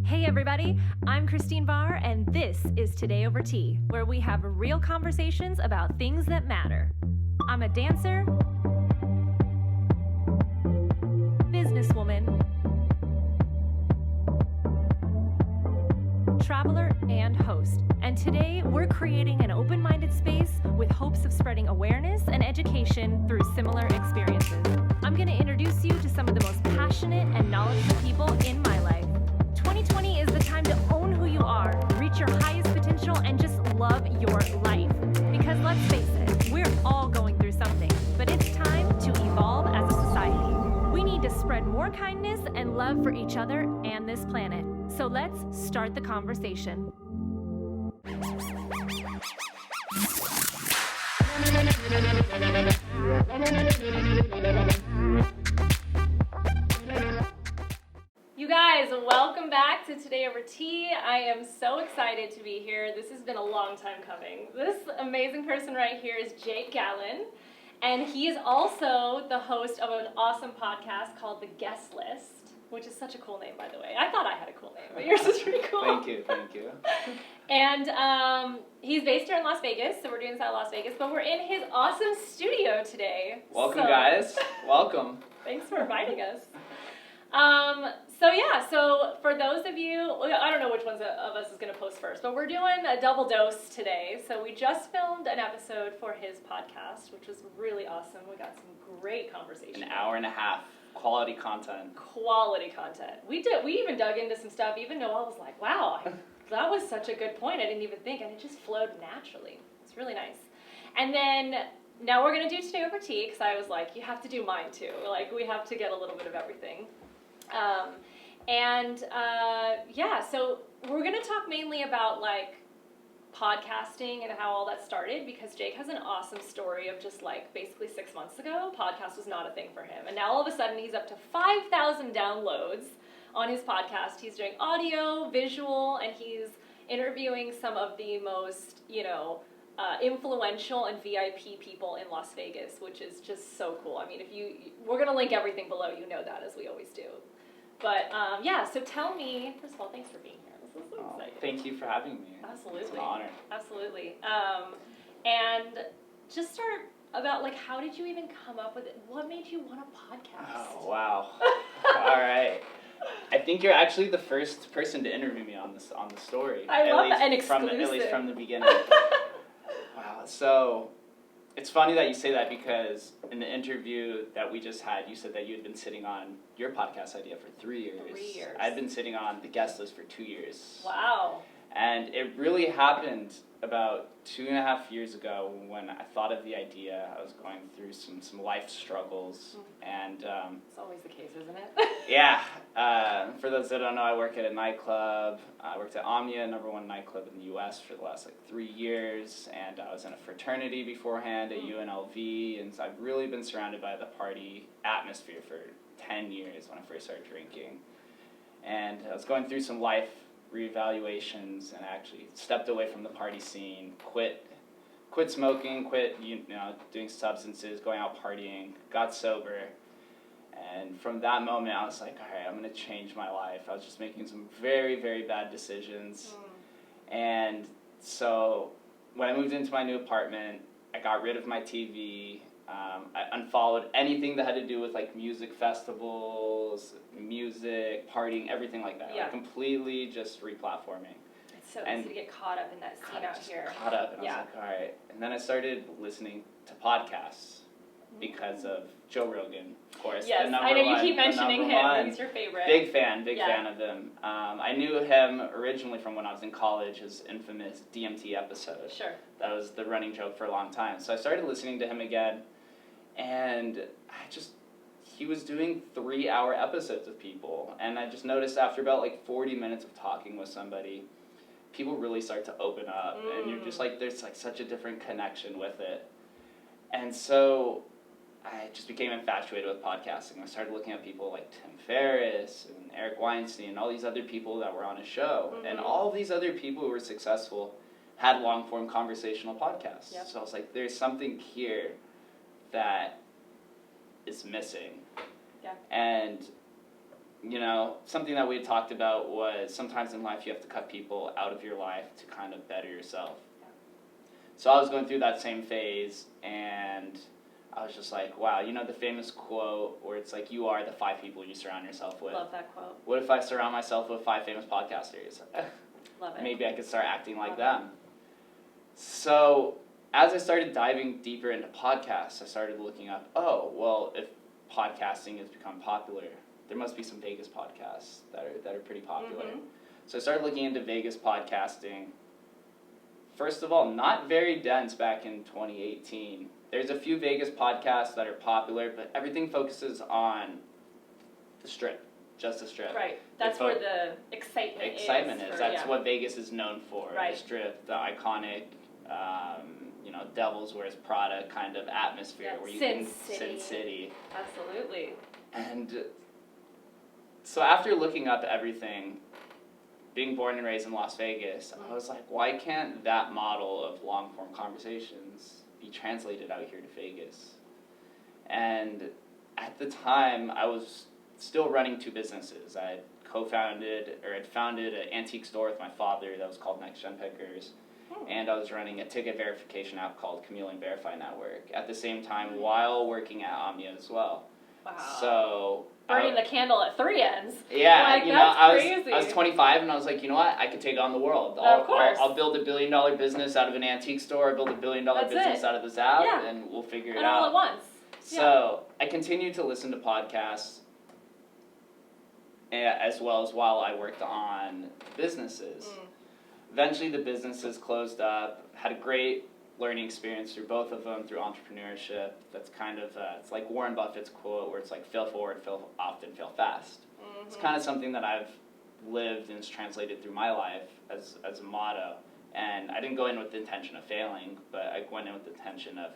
Hey everybody, I'm Christine Barr, and this is Today Over Tea, where we have real conversations about things that matter. I'm a dancer, businesswoman, traveler, and host. And today we're creating an open-minded space with hopes of spreading awareness and education through similar experiences. I'm going to introduce you to some of the most passionate and knowledgeable people in my life. 2020 is the time to own who you are, reach your highest potential, and just love your life. Because let's face it, we're all going through something, but it's time to evolve as a society. We need to spread more kindness and love for each other and this planet. So let's start the conversation. You guys, welcome back to Today Over Tea. I am so excited to be here. This has been a long time coming. This amazing person right here is Gallen, and he is also the host of an awesome podcast called The Guest List, which is such a cool name, by the way. I thought I had a cool name, but yours is pretty cool. Thank you. And he's based here in Las Vegas, so we're doing this out of Las Vegas, but we're in his awesome studio today. Welcome, guys. Welcome. Thanks for inviting us. So for those of you, I don't know which ones of us is going to post first, but we're doing a double dose today. So we just filmed an episode for his podcast, which was really awesome. We got some great conversation. An hour and a half. Quality content. We even dug into some stuff, even though I was like, wow, that was such a good point. I didn't even think, and it just flowed naturally. It's really nice. And then now we're going to do Today Over Tea, because I was like, you have to do mine too. Like, we have to get a little bit of everything. So we're going to talk mainly about like podcasting and how all that started, because Jake has an awesome story of just like basically 6 months ago, podcast was not a thing for him. And now all of a sudden he's up to 5,000 downloads on his podcast. He's doing audio, visual, and he's interviewing some of the most, influential and VIP people in Las Vegas, which is just so cool. I mean, we're going to link everything below, that, as we always do. But, so tell me, first of all, thanks for being here. This is so exciting. Thank you for having me. Absolutely. It's an honor. Absolutely. And just start about, like, how did you even come up with it? What made you want a podcast? Oh, wow. All right. I think you're actually the first person to interview me on the story. I love that. An exclusive. At least from the beginning. Wow. So it's funny that you say that, because in the interview that we just had, you said that you had been sitting on your podcast idea for 3 years. 3 years. I'd been sitting on the guest list for 2 years. Wow. And it really happened about 2.5 years ago when I thought of the idea. I was going through some life struggles, and it's always the case, isn't it? yeah. For those that don't know, I work at a nightclub. I worked at Omnia, #1 nightclub in the U.S. for the last 3 years, and I was in a fraternity beforehand at UNLV, and so I've really been surrounded by the party atmosphere for 10 years when I first started drinking. And I was going through some life reevaluations, and I actually stepped away from the party scene, quit smoking, quit doing substances, going out partying, got sober. And from that moment, I was like, all right, I'm going to change my life. I was just making some very, very bad decisions. And so when I moved into my new apartment, I got rid of my TV. I unfollowed anything that had to do with like music festivals, music, partying, everything like that. Yeah. Like completely just replatforming. It's so easy to get caught up in that scene out here. Caught up, and I was like, all right. And then I started listening to podcasts because of Joe Rogan, of course. Yes, I know you keep mentioning him. He's your favorite. Big fan of him. I knew him originally from when I was in college, his infamous DMT episode. Sure. That was the running joke for a long time. So I started listening to him again, and he was doing 3-hour episodes with people, and I just noticed after about 40 minutes of talking with somebody, people really start to open up, and you're just there's such a different connection with it. And so I just became infatuated with podcasting. I started looking at people like Tim Ferriss and Eric Weinstein and all these other people that were on his show. And all of these other people who were successful had long-form conversational podcasts. Yep. So I was like, there's something here that is missing. Yeah. And you know, something that we had talked about was sometimes in life you have to cut people out of your life to kind of better yourself. So I was going through that same phase, and I was just like, wow, you know the famous quote where it's like, you are the 5 people you surround yourself with. Love that quote. What if I surround myself with 5 famous podcasters? Love it. Maybe I could start acting like Love them. So as I started diving deeper into podcasts, I started looking up, oh, well, if podcasting has become popular, there must be some Vegas podcasts that are pretty popular. Mm-hmm. So I started looking into Vegas podcasting. First of all, not very dense back in 2018. There's a few Vegas podcasts that are popular, but everything focuses on the Strip, just the Strip. Right. That's where the excitement is. That's what Vegas is known for. Right. The Strip, the iconic, Devil's Wears Prada kind of atmosphere where you Sin City. Absolutely. And so after looking up everything, being born and raised in Las Vegas, I was like, why can't that model of long-form conversations be translated out here to Vegas? And at the time, I was still running 2 businesses. I had founded an antique store with my father that was called Next Gen Pickers, and I was running a ticket verification app called Chameleon Verify Network at the same time while working at Omnia as well. Wow. So burning the candle at 3 ends. Yeah, like, that's crazy. I was 25 and I was like, you know what? I could take on the world. Of course. I'll build $1 billion business out of an antique store. I'll build $1 billion business out of this app, and we'll figure it out. And all at once. So I continued to listen to podcasts as well as while I worked on businesses. Eventually the businesses closed up, had a great learning experience through both of them, through entrepreneurship. That's kind of, it's like Warren Buffett's quote where it's like, fail forward, fail often, fail fast. It's kind of something that I've lived and it's translated through my life as a motto. And I didn't go in with the intention of failing, but I went in with the intention of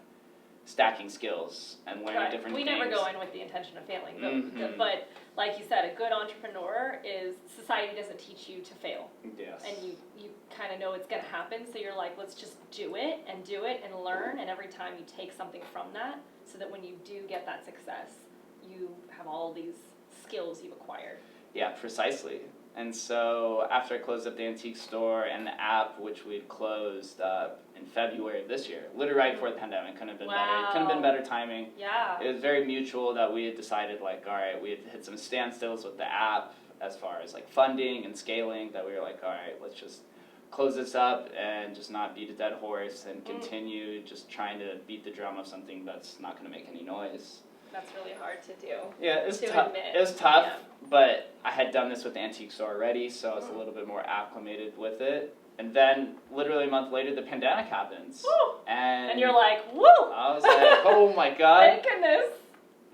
stacking skills and learning different things. We never go in with the intention of failing, but like you said, a good entrepreneur is, society doesn't teach you to fail. Yes. And you kind of know it's going to happen, so you're like, let's just do it and learn, and every time you take something from that, so that when you do get that success, you have all these skills you've acquired. Yeah, precisely. And so after I closed up the antique store and the app, which we'd closed up in February of this year, literally right before the pandemic, couldn't have been better. Couldn't have been better timing. Yeah. It was very mutual that we had decided, like, all right, we had hit some standstills with the app as far as like funding and scaling, that we were like, all right, let's just close this up and just not beat a dead horse and continue just trying to beat the drum of something that's not going to make any noise. That's really hard to do. Yeah, it admit. It was tough, but I had done this with the antique store already, so I was a little bit more acclimated with it. And then, literally a month later, the pandemic happens. Woo! And you're like, woo! I was like, oh my God. Thank goodness.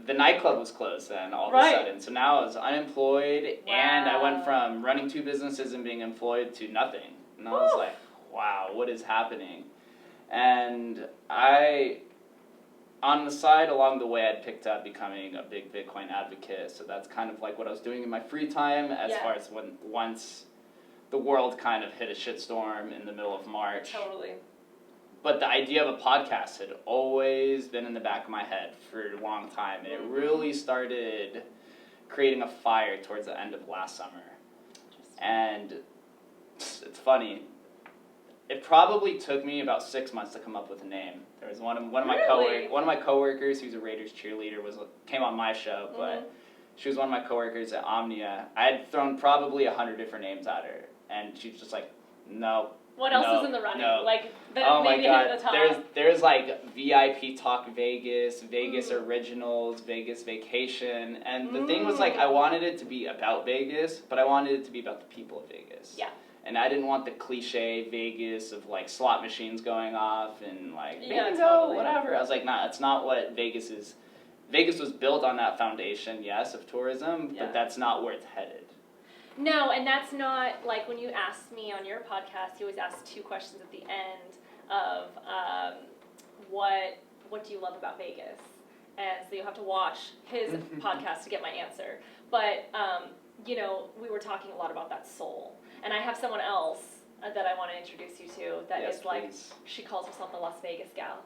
The nightclub was closed then, all of a sudden. So now I was unemployed, and I went from running 2 businesses and being employed to nothing. And I was like, wow, what is happening? And on the side, along the way, I'd picked up becoming a big Bitcoin advocate. So that's kind of like what I was doing in my free time as far as once the world kind of hit a shitstorm in the middle of March. Totally. But the idea of a podcast had always been in the back of my head for a long time. And it really started creating a fire towards the end of last summer. And it's funny. It probably took me about 6 months to come up with a name. There was one of my coworkers who's a Raiders cheerleader came on my show, but she was one of my coworkers at Omnia. I had thrown probably 100 different names at her, and she was just like, no. What else is in the running? No. Like, oh my God. Hit the top. There's like VIP Talk Vegas, Vegas Originals, Vegas Vacation, and the thing was like I wanted it to be about Vegas, but I wanted it to be about the people of Vegas. Yeah. And I didn't want the cliche Vegas of like slot machines going off and like whatever. I was like, nah, that's not what Vegas is. Vegas was built on that foundation, yes, of tourism, but that's not where it's headed. No, and that's not, like when you asked me on your podcast, you always ask 2 questions at the end of what do you love about Vegas? And so you'll have to watch his podcast to get my answer. But, we were talking a lot about that soul. And I have someone else that I want to introduce you to that is like, she calls herself the Las Vegas gal.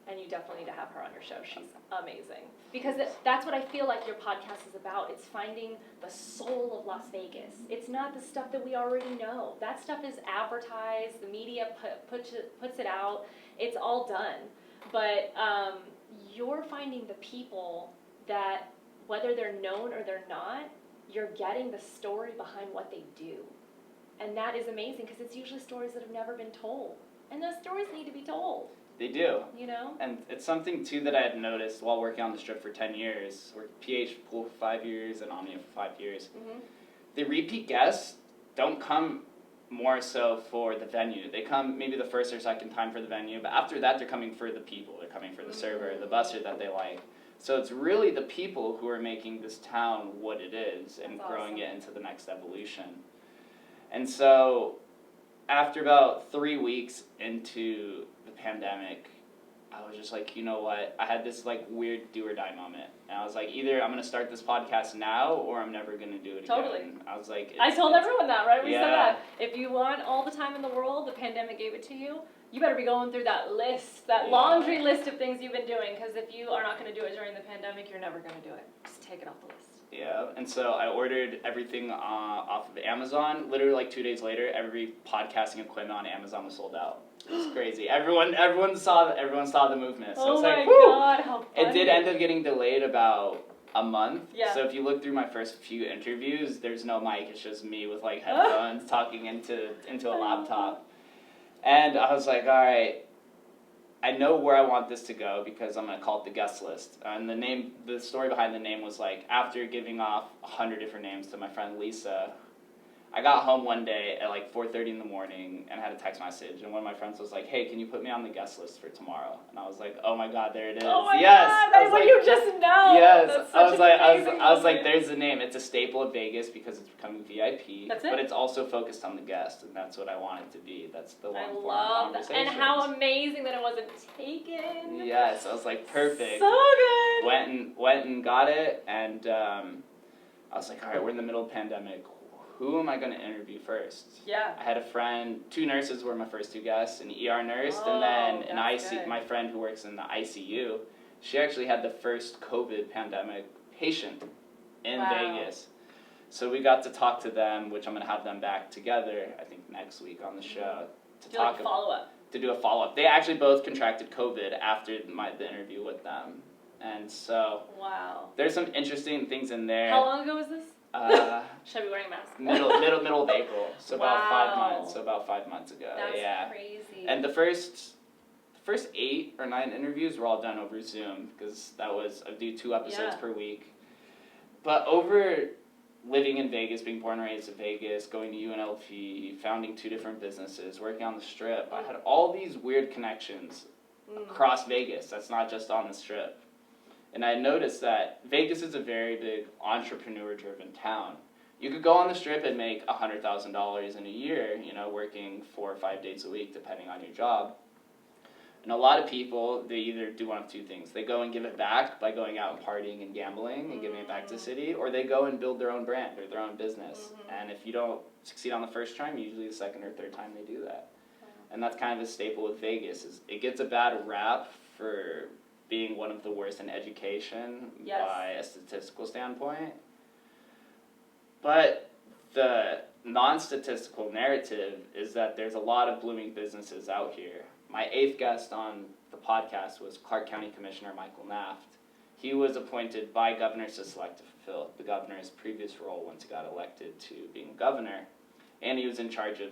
And you definitely need to have her on your show. She's amazing. Because that's what I feel like your podcast is about. It's finding the soul of Las Vegas. It's not the stuff that we already know. That stuff is advertised. The media puts it out. It's all done. But you're finding the people that, whether they're known or they're not, you're getting the story behind what they do. And that is amazing because it's usually stories that have never been told. And those stories need to be told. They do. You know? And it's something, too, that I had noticed while working on the Strip for 10 years. Worked PH Pool for 5 years and Omnia for 5 years. Mm-hmm. The repeat guests don't come more so for the venue. They come maybe the first or second time for the venue, but after that they're coming for the people. They're coming for the server, the busser that they like. So it's really the people who are making this town what it is and growing it into the next evolution. And so after about 3 weeks into the pandemic, I was just like, you know what? I had this like weird do or die moment. And I was like, either I'm going to start this podcast now or I'm never going to do it Totally. again. I was like, I told everyone that, right? We yeah. said that. If you want all the time in the world, the pandemic gave it to you, you better be going through that list, that laundry list of things you've been doing. Because if you are not going to do it during the pandemic, you're never going to do it. Just take it off the list. Yeah, and so I ordered everything off of Amazon. Literally like 2 days later, every podcasting equipment on Amazon was sold out. It was crazy. Everyone saw the movement. So Oh it's my like, woo! God, how funny. It did end up getting delayed about a month. Yeah. So if you look through my first few interviews, there's no mic. It's just me with like headphones talking into a laptop. And I was like, all right, I know where I want this to go because I'm going to call it the guest list. And the story behind the name was like, after giving off 100 different names to my friend Lisa, I got home one day at like 4:30 in the morning and had a text message. And one of my friends was like, hey, can you put me on the guest list for tomorrow? And I was like, oh my God, there it is. Oh my yes. God, that's what you just know. Yes. That's such I was an like, there's the name. It's a staple of Vegas because it's becoming VIP. That's it. But it's also focused on the guest, and that's what I want it to be. That's the long form love that. conversations. And how amazing that it wasn't taken. Yes, I was like, perfect. So good. Went and got it, and I was like, all right, we're in the middle of pandemic. Who am I going to interview first? Yeah. I had a friend, 2 nurses were my first 2 guests, an ER nurse, and then an ICU. My friend who works in the ICU, she actually had the first COVID pandemic patient in Vegas. So we got to talk to them, which I'm going to have them back together, I think next week on the show. To do like follow-up. To do a follow-up. They actually both contracted COVID after the interview with them. And so there's some interesting things in there. How long ago was this? Should I be wearing a mask? Middle of April, so about 5 months. So about 5 months ago. That's crazy. And the first 8 or 9 interviews were all done over Zoom because I do 2 episodes per week. But over living in Vegas, being born and raised in Vegas, going to UNLV, founding 2 different businesses, working on the Strip, I had all these weird connections across Vegas. That's not just on the Strip. And I noticed that Vegas is a very big entrepreneur-driven town. You could go on the Strip and make $100,000 in a year, working 4 or 5 days a week, depending on your job. And a lot of people, they either do one of 2 things. They go and give it back by going out and partying and gambling and giving it back to the city, or they go and build their own brand or their own business. And if you don't succeed on the first time, usually the second or third time they do that. And that's kind of a staple with Vegas. Is it gets a bad rap for being one of the worst in education by a statistical standpoint. But the non-statistical narrative is that there's a lot of blooming businesses out here. My 8th guest on the podcast was Clark County Commissioner Michael Naft. He was appointed by governors to select to fulfill the governor's previous role once he got elected to being governor. And he was in charge of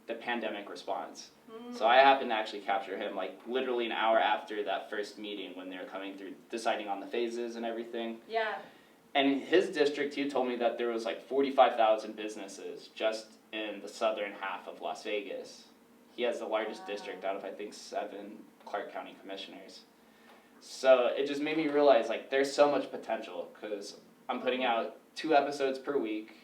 the pandemic response. So I happened to actually capture him like literally an hour after that first meeting when they were coming through deciding on the phases and everything. Yeah. And in his district, he told me that there was like 45,000 businesses just in the southern half of Las Vegas. He has the largest district out of, I think, 7 Clark County commissioners. So it just made me realize like there's so much potential because I'm putting out 2 episodes per week.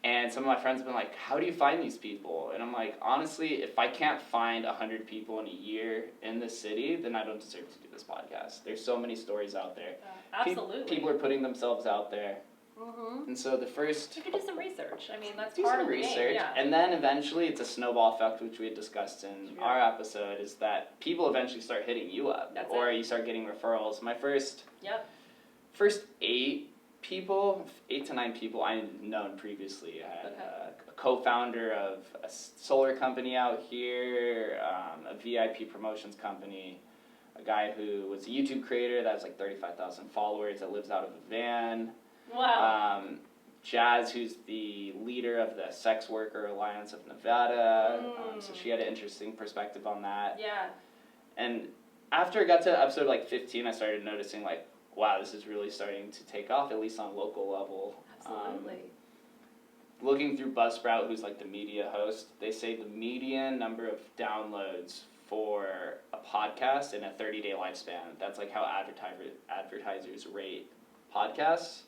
And some of my friends have been like, how do you find these people? And I'm like, honestly, if I can't find 100 people in a year in this city, then I don't deserve to do this podcast. There's so many stories out there. Absolutely. People are putting themselves out there. Mm-hmm. And so the first... You could do some research. I mean, that's do part some of the research, game, yeah. and then eventually it's a snowball effect, which we had discussed in our episode, is that people eventually start hitting you up, or you start getting referrals. My first 8 to 9 people I had known previously. I had a co-founder of a solar company out here, a VIP promotions company, a guy who was a YouTube creator that has like 35,000 followers that lives out of a van. Wow. Jazz, who's the leader of the Sex Worker Alliance of Nevada. So she had an interesting perspective on that. Yeah. And after I got to episode like 15, I started noticing like, wow, this is really starting to take off, at least on local level. Absolutely. Looking through Buzzsprout, who's like the media host, they say the median number of downloads for a podcast in a 30-day lifespan, that's like how advertisers rate podcasts,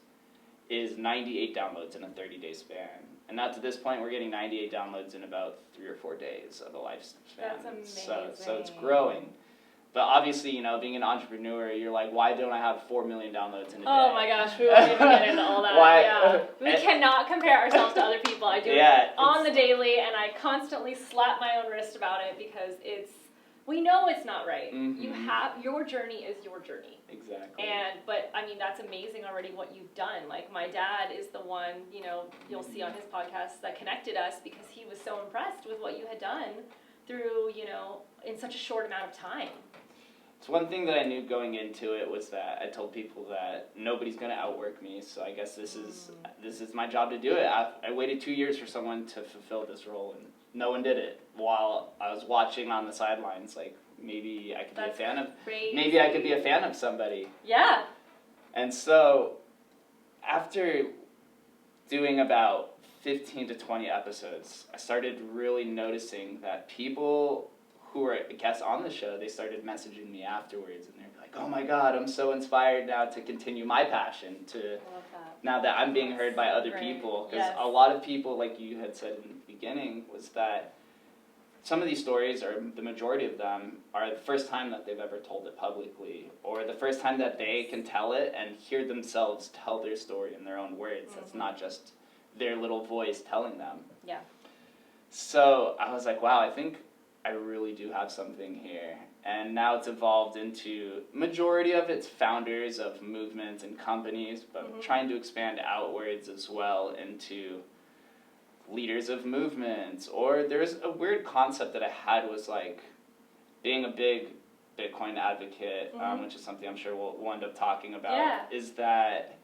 is 98 downloads in a 30-day span. And now to this point, we're getting 98 downloads in about 3 or 4 days of a lifespan. That's amazing. So it's growing. But obviously, you know, being an entrepreneur, you're like, why don't I have 4 million downloads in a day? Oh my gosh, we won't even get into all that. Yeah. We cannot compare ourselves to other people. I do it on the daily, and I constantly slap my own wrist about it because we know it's not right. Mm-hmm. Your journey is your journey. Exactly. But I mean, that's amazing already what you've done. Like, my dad is the one, you know, you'll see on his podcast that connected us because he was so impressed with what you had done through, you know, in such a short amount of time. So one thing that I knew going into it was that I told people that nobody's going to outwork me, so I guess this is my job to do it. I waited 2 years for someone to fulfill this role, and no one did it. While I was watching on the sidelines, like, maybe I could be a fan of... Crazy. Maybe I could be a fan of somebody. Yeah. And so, after doing about 15 to 20 episodes, I started really noticing that people who were guests on the show, they started messaging me afterwards, and they're like, oh my God, I'm so inspired now to continue my passion, now that I'm being heard by other people. Because a lot of people, like you had said in the beginning, was that some of these stories, or the majority of them, are the first time that they've ever told it publicly, or the first time that they can tell it and hear themselves tell their story in their own words. That's not just their little voice telling them. Yeah. So I was like, wow, I think I really do have something here. And now it's evolved into, majority of it's founders of movements and companies, but trying to expand outwards as well into leaders of movements. Or there's a weird concept that I had was like, being a big Bitcoin advocate, which is something I'm sure we'll end up talking about, is that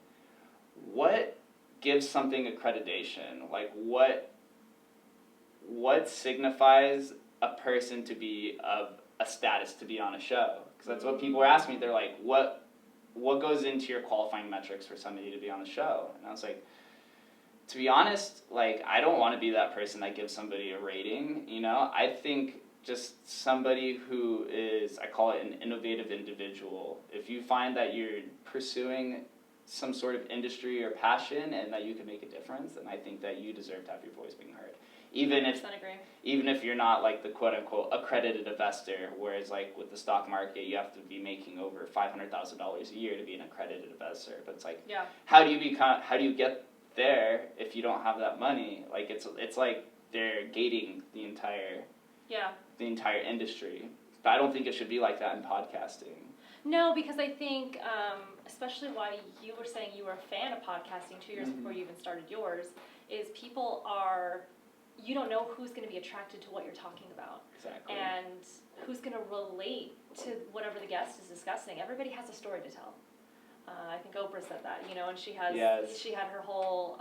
what gives something accreditation? Like what signifies a person to be of a status to be on a show? Because that's what people were asking me. They're like, what goes into your qualifying metrics for somebody to be on the show? And I was like, to be honest, like, I don't want to be that person that gives somebody a rating, you know? I think just somebody who is, I call it an innovative individual. If you find that you're pursuing some sort of industry or passion and that you can make a difference, then I think that you deserve to have your voice being heard. Even if you're not like the quote-unquote accredited investor, whereas like with the stock market, you have to be making over $500,000 a year to be an accredited investor. But it's like, how do you get there if you don't have that money? Like it's like they're gating the entire industry. But I don't think it should be like that in podcasting. No, because I think, especially why you were saying you were a fan of podcasting 2 years before you even started yours, is you don't know who's going to be attracted to what you're talking about. Exactly. And who's going to relate to whatever the guest is discussing. Everybody has a story to tell. I think Oprah said that, you know, and she had her whole,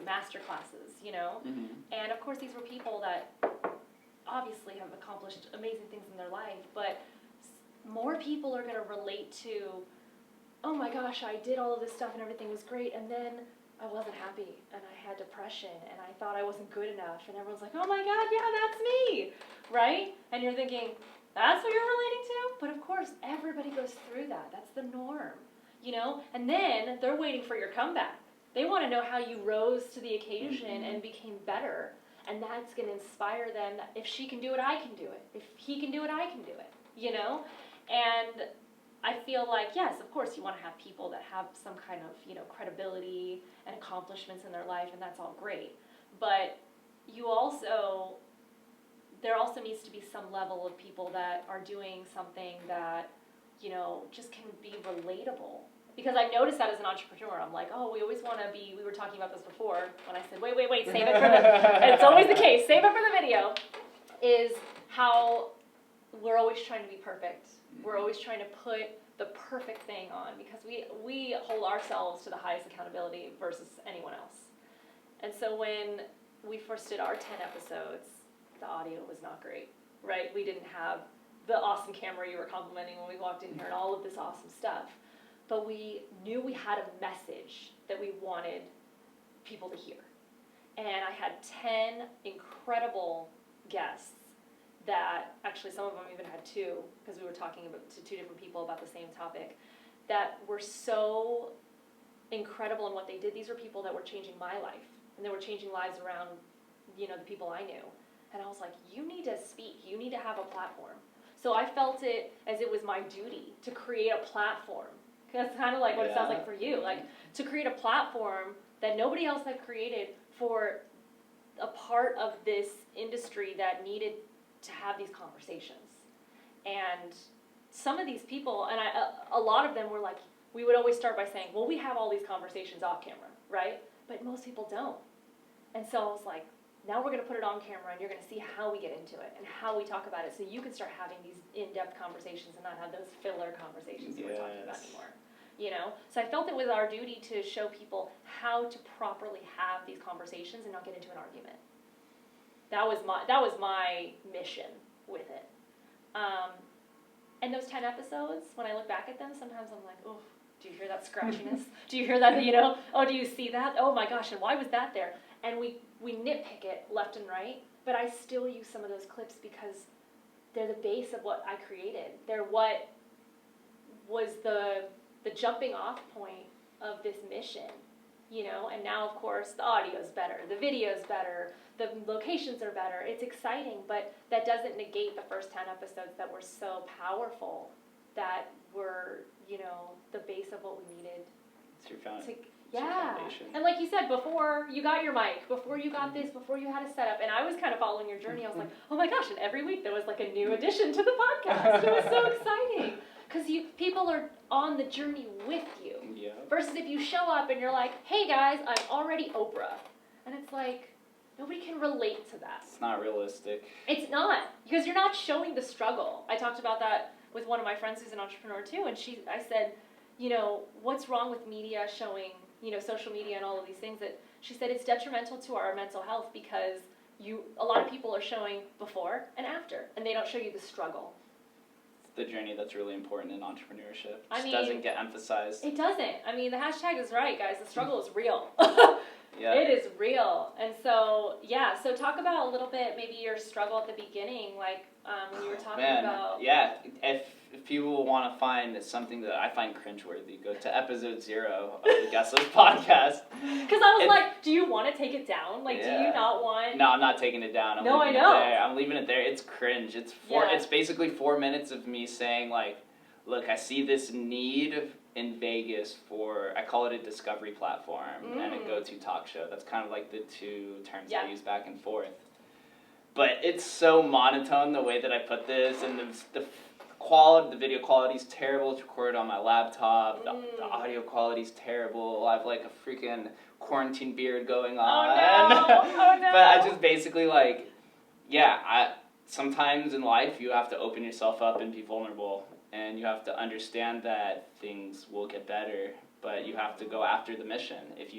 master classes, you know? And of course these were people that obviously have accomplished amazing things in their life, but more people are going to relate to, oh my gosh, I did all of this stuff and everything was great, and then I wasn't happy, and I had depression, and I thought I wasn't good enough, and everyone's like, oh my God, yeah, that's me, right? And you're thinking, that's what you're relating to? But of course, everybody goes through that. That's the norm, you know? And then they're waiting for your comeback. They want to know how you rose to the occasion and became better, and that's going to inspire them that if she can do it, I can do it. If he can do it, I can do it, you know? And I feel like, yes, of course, you want to have people that have some kind of, credibility and accomplishments in their life, and that's all great. But there also needs to be some level of people that are doing something that, just can be relatable. Because I've noticed that as an entrepreneur. I'm like, we always want to be, we were talking about this before, when I said, wait, save it for the, and it's always the case, save it for the video, is how we're always trying to be perfect. We're always trying to put the perfect thing on, because we hold ourselves to the highest accountability versus anyone else. And so when we first did our 10 episodes, the audio was not great, right? We didn't have the awesome camera you were complimenting when we walked in here and all of this awesome stuff. But we knew we had a message that we wanted people to hear. And I had 10 incredible guests that, actually some of them even had 2, because we were talking to 2 different people about the same topic, that were so incredible in what they did. These were people that were changing my life, and they were changing lives around, the people I knew. And I was like, you need to speak, you need to have a platform. So I felt it as it was my duty to create a platform. That's kind of like what it sounds like for you, like to create a platform that nobody else had created for a part of this industry that needed to have these conversations. And some of these people, and a lot of them were like, we would always start by saying, well, we have all these conversations off camera, right? But most people don't. And so I was like, now we're going to put it on camera, and you're going to see how we get into it and how we talk about it, so you can start having these in-depth conversations and not have those filler conversations we're talking about anymore. So I felt it was our duty to show people how to properly have these conversations and not get into an argument. That was my mission with it. And those 10 episodes, when I look back at them, sometimes I'm like, oh, do you hear that scratchiness? Do you hear that, oh, do you see that? Oh my gosh, and why was that there? And we nitpick it left and right, but I still use some of those clips because they're the base of what I created. They're what was the jumping off point of this mission, and now of course the audio's better, the video's better, the locations are better, it's exciting, but that doesn't negate the first 10 episodes that were so powerful, that were, the base of what we needed. It's your foundation. Yeah, and like you said, before you got your mic, before you got this, before you had a setup, and I was kind of following your journey, I was like, oh my gosh, and every week there was like a new addition to the podcast. It was so exciting, because people are on the journey with you, versus if you show up and you're like, hey guys, I'm already Oprah, and it's like, nobody can relate to that. It's not realistic. It's not, because you're not showing the struggle. I talked about that with one of my friends who's an entrepreneur too, and I said, what's wrong with media showing, social media and all of these things, that she said it's detrimental to our mental health, because a lot of people are showing before and after, and they don't show you the struggle. It's the journey that's really important in entrepreneurship. It doesn't get emphasized. It doesn't. The hashtag is right, guys. The struggle is real. Yeah. It is real. And so, so talk about a little bit, maybe your struggle at the beginning, like when you were talking about... Yeah, if people want to find something that I find cringeworthy, go to episode 0 of the Guest List podcast. Because I was like, do you want to take it down? Like, do you not want... No, I'm not taking it down. I know. I'm leaving it there. It's cringe. It's basically 4 minutes of me saying, like, look, I see this need in Vegas for, I call it a discovery platform and a go-to talk show. That's kind of like the 2 terms I use back and forth. But it's so monotone the way that I put this, and the video quality's terrible. It's recorded on my laptop. The audio quality's terrible. I have like a freaking quarantine beard going on. Oh no! But I just basically sometimes in life you have to open yourself up and be vulnerable. And you have to understand that things will get better, but you have to go after the mission. If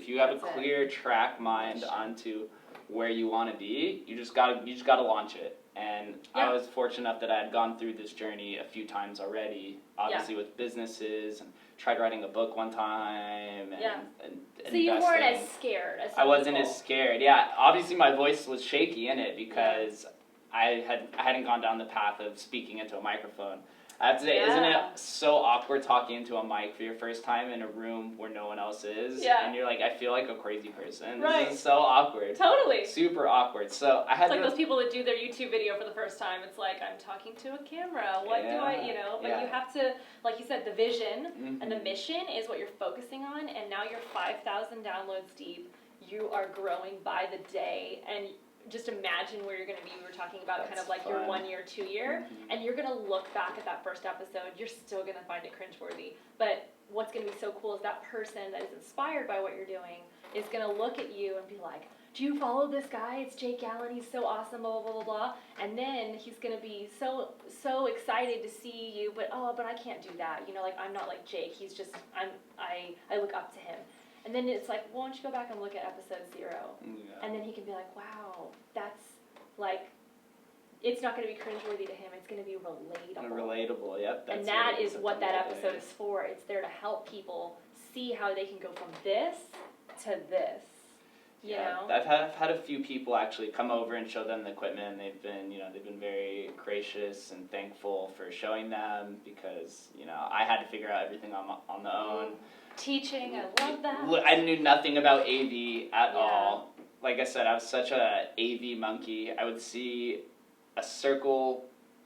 you have a clear track mind onto where you want to be, you just gotta launch it. And I was fortunate enough that I had gone through this journey a few times already, obviously with businesses, and tried writing a book one time, and so you weren't as scared as some I wasn't people. as scared. Yeah, obviously my voice was shaky in it because I hadn't gone down the path of speaking into a microphone. I have to say, isn't Yeah. it so awkward talking into a mic for your first time in a room where no one else is? Yeah. And you're like, I feel like a crazy person. Right. This is so awkward. Totally. Super awkward. So I had It's like those people that do their YouTube video for the first time. It's like, I'm talking to a camera. What do I, you know? But you have to, like you said, the vision and the mission is what you're focusing on. And now you're 5,000 downloads deep. You are growing by the day. And just imagine where you're going to be. We were talking about kind of like your 1 year, 2 year. And you're going to look back at that first episode. You're still going to find it cringeworthy. But what's going to be so cool is that person that is inspired by what you're doing is going to look at you and be like, do you follow this guy? It's Jake Gallen. He's so awesome, blah, blah, blah, blah. And then he's going to be so excited to see you, but I can't do that. You know, like, I'm not like Jake. He's just, I look up to him. And then it's like, well, why don't you go back and look at episode 0? Yeah. And then he can be like, wow, that's, like, it's not going to be cringeworthy to him. It's going to be relatable. Relatable, yep. And that is what that episode is for. It's there to help people see how they can go from this to this. You know? I've had a few people actually come over and show them the equipment, and they've been very gracious and thankful for showing them, because, I had to figure out everything on the own. Teaching, I love that. I knew nothing about AV at all. Like I said, I was such a AV monkey. I would see a circle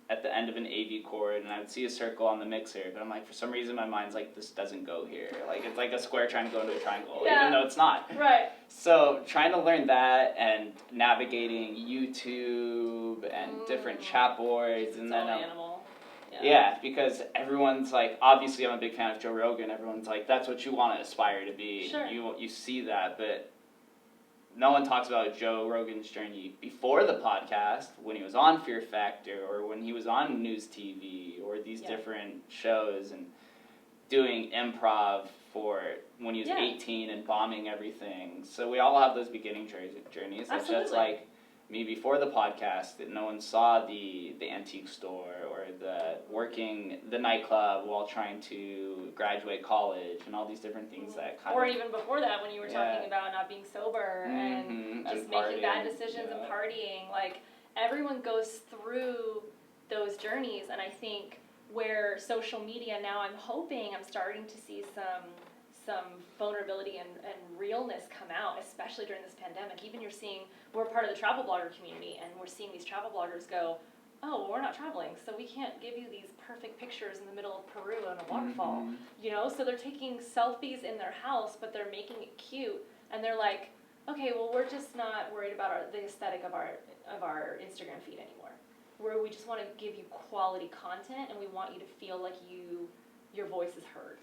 at the end of an AV cord, and I would see a circle on the mixer, but I'm like, for some reason my mind's like, this doesn't go here. Like, it's like a square trying to go into a triangle, even though it's not. Right. So trying to learn that and navigating YouTube and different chat boards, and then animal. Yeah, because everyone's like, obviously I'm a big fan of Joe Rogan. Everyone's like, that's what you want to aspire to be. Sure. You see that, but no one talks about Joe Rogan's journey before the podcast, when he was on Fear Factor, or when he was on News TV, or these different shows, and doing improv for when he was 18 and bombing everything. So we all have those beginning journeys. It's just like me before the podcast, that no one saw the antique store, or the working the nightclub while trying to graduate college, and all these different things that kind or even before that, when you were talking about not being sober and just making bad decisions and partying. Like, everyone goes through those journeys, and I think where social media now, I'm starting to see some vulnerability and realness come out, especially during this pandemic. Even we're part of the travel blogger community, and we're seeing these travel bloggers go, oh, well, we're not traveling, so we can't give you these perfect pictures in the middle of Peru on a waterfall. So they're taking selfies in their house, but they're making it cute, and they're like, okay, well, we're just not worried about the aesthetic of our Instagram feed anymore. We just want to give you quality content, and we want you to feel like your voice is heard.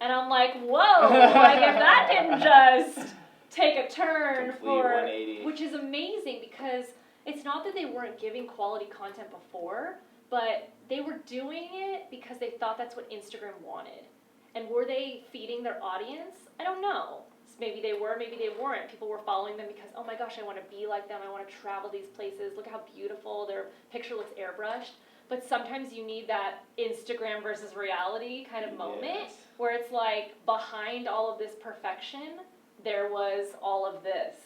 And I'm like, whoa, like, if that didn't just take a turn complete 180. Which is amazing, because it's not that they weren't giving quality content before, but they were doing it because they thought that's what Instagram wanted. And were they feeding their audience? I don't know. Maybe they were, maybe they weren't. People were following them because, oh my gosh, I want to be like them. I want to travel these places. Look how beautiful. Their picture looks airbrushed. But sometimes you need that Instagram versus reality kind of moment where it's like, behind all of this perfection, there was all of this.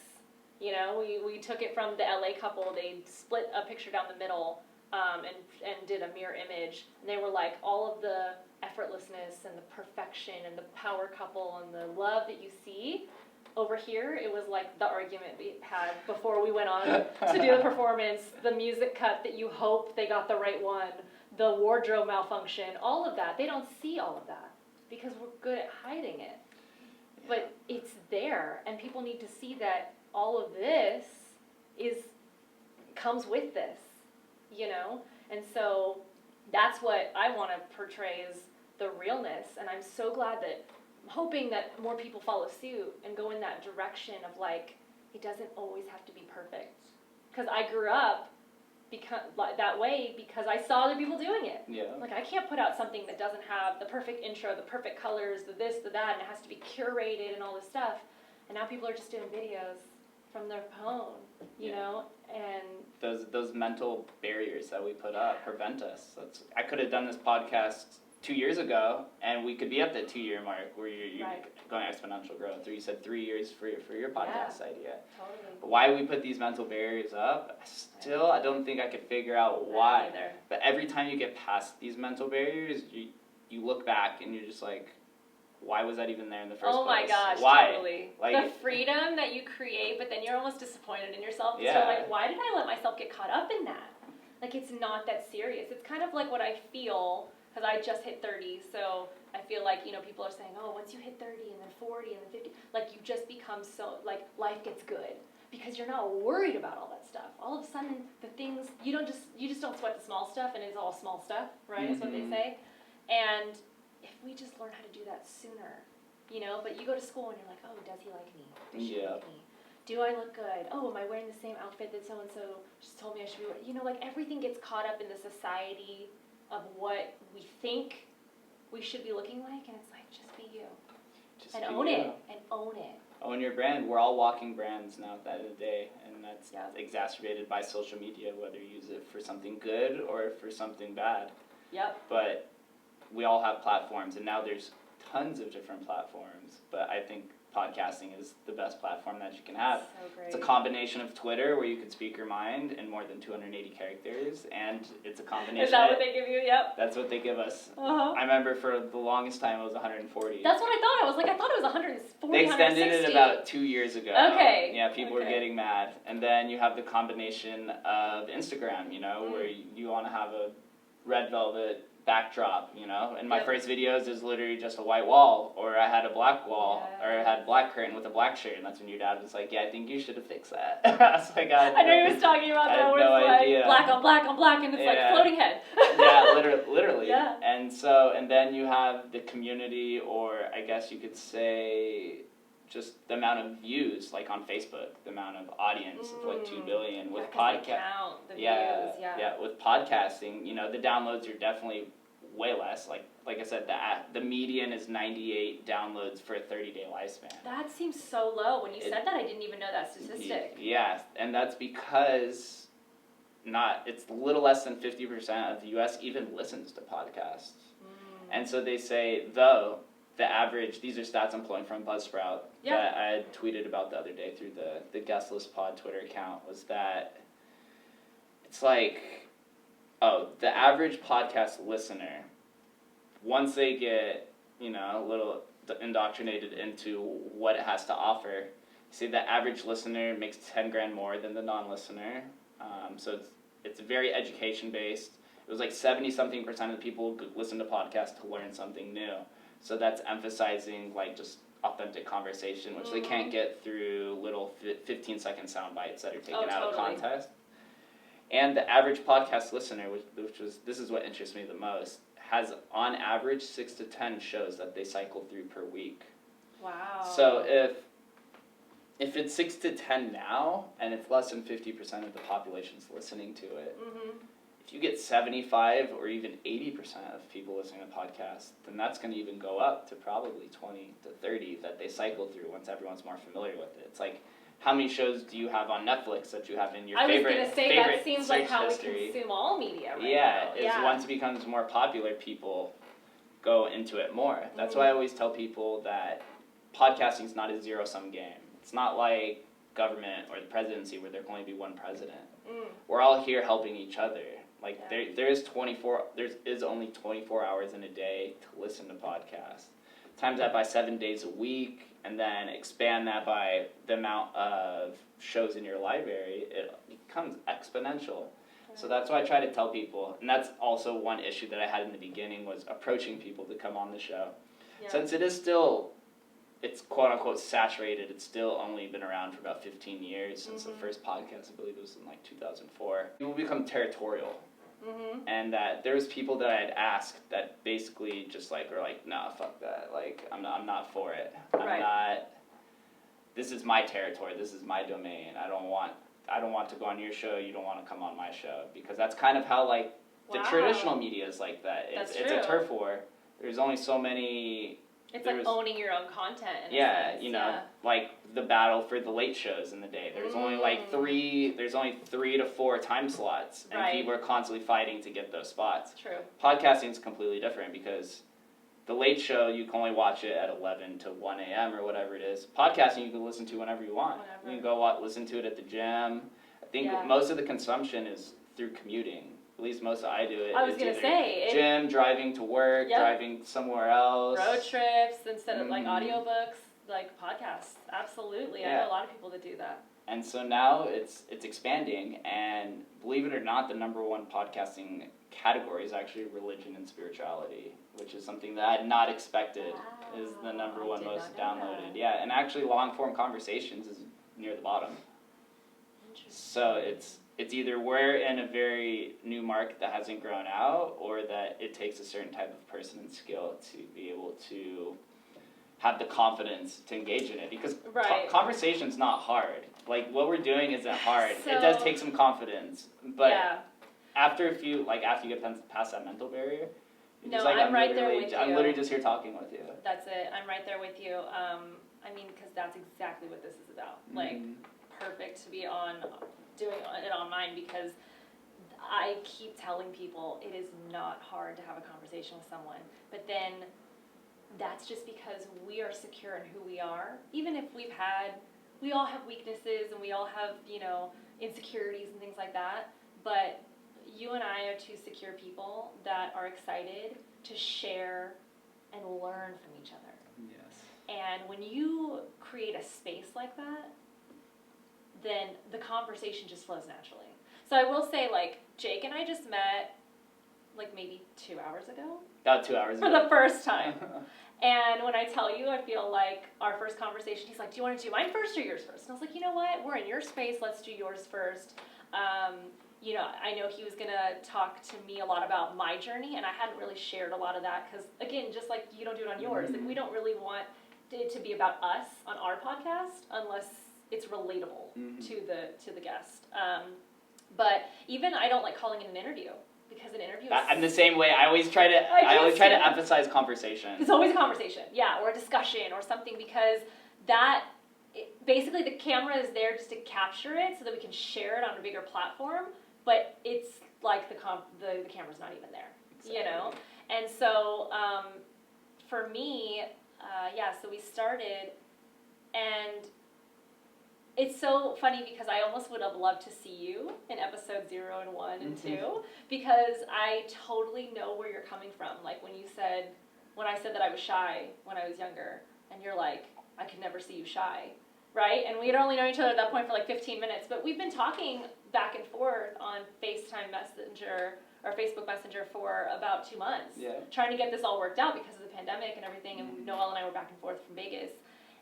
We took it from the LA couple. They split a picture down the middle and did a mirror image. And they were like, all of the effortlessness and the perfection and the power couple and the love that you see. Over here, it was like the argument we had before we went on to do the performance, the music cut that you hope they got the right one, the wardrobe malfunction, all of that. They don't see all of that because we're good at hiding it. But it's there, and people need to see that all of this comes with this, And so that's what I want to portray, is the realness, and I'm so glad that hoping that more people follow suit and go in that direction of, like, it doesn't always have to be perfect. Because I grew up that way because I saw other people doing it. Yeah. Like, I can't put out something that doesn't have the perfect intro, the perfect colors, the this, the that, and it has to be curated and all this stuff. And now people are just doing videos from their phone, you know, and those mental barriers that we put up prevent us. I could have done this podcast 2 years ago, and we could be at the 2-year mark where you're Right. going exponential growth, or you said 3 years for your podcast idea. Totally. Why we put these mental barriers up, I don't think I could figure out why. Either. But every time you get past these mental barriers, you look back and you're just like, why was that even there in the first place? Oh my gosh, why? totally. Like, the freedom that you create, but then you're almost disappointed in yourself because Yeah. you're like, why did I let myself get caught up in that? Like, it's not that serious. It's kind of like what I feel, because I just hit 30, so I feel like, people are saying, oh, once you hit 30 and then 40 and then 50, like, you just become so, like, life gets good. Because you're not worried about all that stuff. All of a sudden, the things, you just don't sweat the small stuff, and it's all small stuff, right, is what they say. And if we just learn how to do that sooner, but you go to school and you're like, oh, does he like me? Does she like me? Do I look good? Oh, am I wearing the same outfit that so-and-so just told me I should be wearing? Like, everything gets caught up in the society of what we think we should be looking like, and it's like, just be you. And own it. Own your brand. We're all walking brands now at the end of the day, and that's exacerbated by social media, whether you use it for something good or for something bad. Yep. But we all have platforms, and now there's tons of different platforms, but I think podcasting is the best platform that you can have. So great. It's a combination of Twitter, where you can speak your mind in more than 280 characters, and it's a combination. Is that what they give you? Yep. That's what they give us. Uh-huh. I remember for the longest time it was 140. That's what I thought. I thought it was 140, They extended 160. it about 2 years ago. Okay. Yeah, people were getting mad. And then you have the combination of Instagram, where you want to have a red velvet backdrop, and my first videos is literally just a white wall, or I had a black wall, or I had a black curtain with a black shirt, and that's when your dad was like, yeah, I think you should have fixed that. I was like, I know he was talking about that, where it's like black on black on black, and it's like floating head. Yeah, literally. Yeah. And then you have the community, or I guess you could say just the amount of views, like on Facebook, the amount of audience of like 2 billion with podcast. With podcasting, the downloads are definitely way less. Like I said, the median is 98 downloads for a 30-day lifespan. That seems so low. When you said that, I didn't even know that statistic. Yeah, and that's because it's a little less than 50% of the U.S. even listens to podcasts. And so they say, though, the average, these are stats I'm pulling from Buzzsprout that I had tweeted about the other day through the Guestless Pod Twitter account, was that it's like, the average podcast listener, once they get, a little indoctrinated into what it has to offer, say the average listener makes 10 grand more than the non-listener. So it's very education-based. It was like 70-something% of the people listen to podcasts to learn something new. So that's emphasizing like just authentic conversation, which they can't get through little 15-second sound bites that are taken out of context. And the average podcast listener, this is what interests me the most, has on average 6 to 10 shows that they cycle through per week. Wow. So if it's 6 to 10 now, and it's less than 50% of the population's listening to it, if you get 75 or even 80% of people listening to podcasts, then that's going to even go up to probably 20 to 30 that they cycle through once everyone's more familiar with it. It's like, how many shows do you have on Netflix that you have in your favorite I was going to say, that seems like how history? we consume all media right now. Once it becomes more popular, people go into it more. That's why I always tell people that podcasting is not a zero-sum game. It's not like government or the presidency where there can only be one president. We're all here helping each other. Like there is only 24 hours in a day to listen to podcasts. Times that by 7 days a week, and then expand that by the amount of shows in your library, it becomes exponential. So that's why I try to tell people, and that's also one issue that I had in the beginning, was approaching people to come on the show. Since it is still, it's quote-unquote saturated, it's still only been around for about 15 years since the first podcast, I believe it was in like 2004. People become territorial. And that there was people that I had asked that basically just like were like, nah, fuck that. Like, I'm not for it. I'm not. This is my territory. This is my domain. I don't want to go on your show. You don't want to come on my show, because that's kind of how like the traditional media is like that. It's a turf war. There's only so many. It's like owning your own content. Like the battle for the late shows in the day. There's only like three to four time slots, and people are constantly fighting to get those spots. True. Podcasting is completely different because the late show, you can only watch it at 11 to 1 a.m. or whatever it is. Podcasting, you can listen to whenever you want. You can go listen to it at the gym. I think most of the consumption is through commuting. At least most I do it. I was going to say. Gym, driving to work, driving somewhere else. Road trips instead of like audiobooks, like podcasts. Absolutely. I know a lot of people that do that. And so now it's expanding, and believe it or not, the number one podcasting category is actually religion and spirituality, which is something that I had not expected is the number one most downloaded. Yeah, and actually long-form conversations is near the bottom. So it's either we're in a very new market that hasn't grown out, or that it takes a certain type of person and skill to be able to have the confidence to engage in it. Because conversation's not hard. Like, what we're doing isn't hard. So, it does take some confidence. But after you get past that mental barrier, I'm right there with you. I'm literally just here talking with you. That's it. I'm right there with you. I mean, because that's exactly what this is about. Like, perfect to be doing it on mine, because I keep telling people it is not hard to have a conversation with someone. But then that's just because we are secure in who we are. Even if we all have weaknesses and we all have, insecurities and things like that. But you and I are two secure people that are excited to share and learn from each other. Yes. And when you create a space like that, then the conversation just flows naturally. So I will say, like, Jake and I just met, like, maybe 2 hours ago. About 2 hours ago. For the first time. And when I tell you, I feel like our first conversation, he's like, do you want to do mine first or yours first? And I was like, you know what? We're in your space. Let's do yours first. I know he was going to talk to me a lot about my journey, and I hadn't really shared a lot of that because, again, just like you don't do it on yours, like, we don't really want it to be about us on our podcast unless it's relatable to the guest. But even I don't like calling it an interview, because an interview is... I'm the same way. I always try to emphasize conversation. It's always a conversation, or a discussion or something, because basically the camera is there just to capture it so that we can share it on a bigger platform, but it's like the camera's not even there, exactly. And so for me, so we started, and it's so funny because I almost would have loved to see you in episode 0 and 1 and 2, because I totally know where you're coming from. Like when I said that I was shy when I was younger, and you're like, I could never see you shy, right? And we had only known each other at that point for like 15 minutes, but we've been talking back and forth on FaceTime Messenger or Facebook Messenger for about 2 months, trying to get this all worked out because of the pandemic and everything, and Noelle and I were back and forth from Vegas.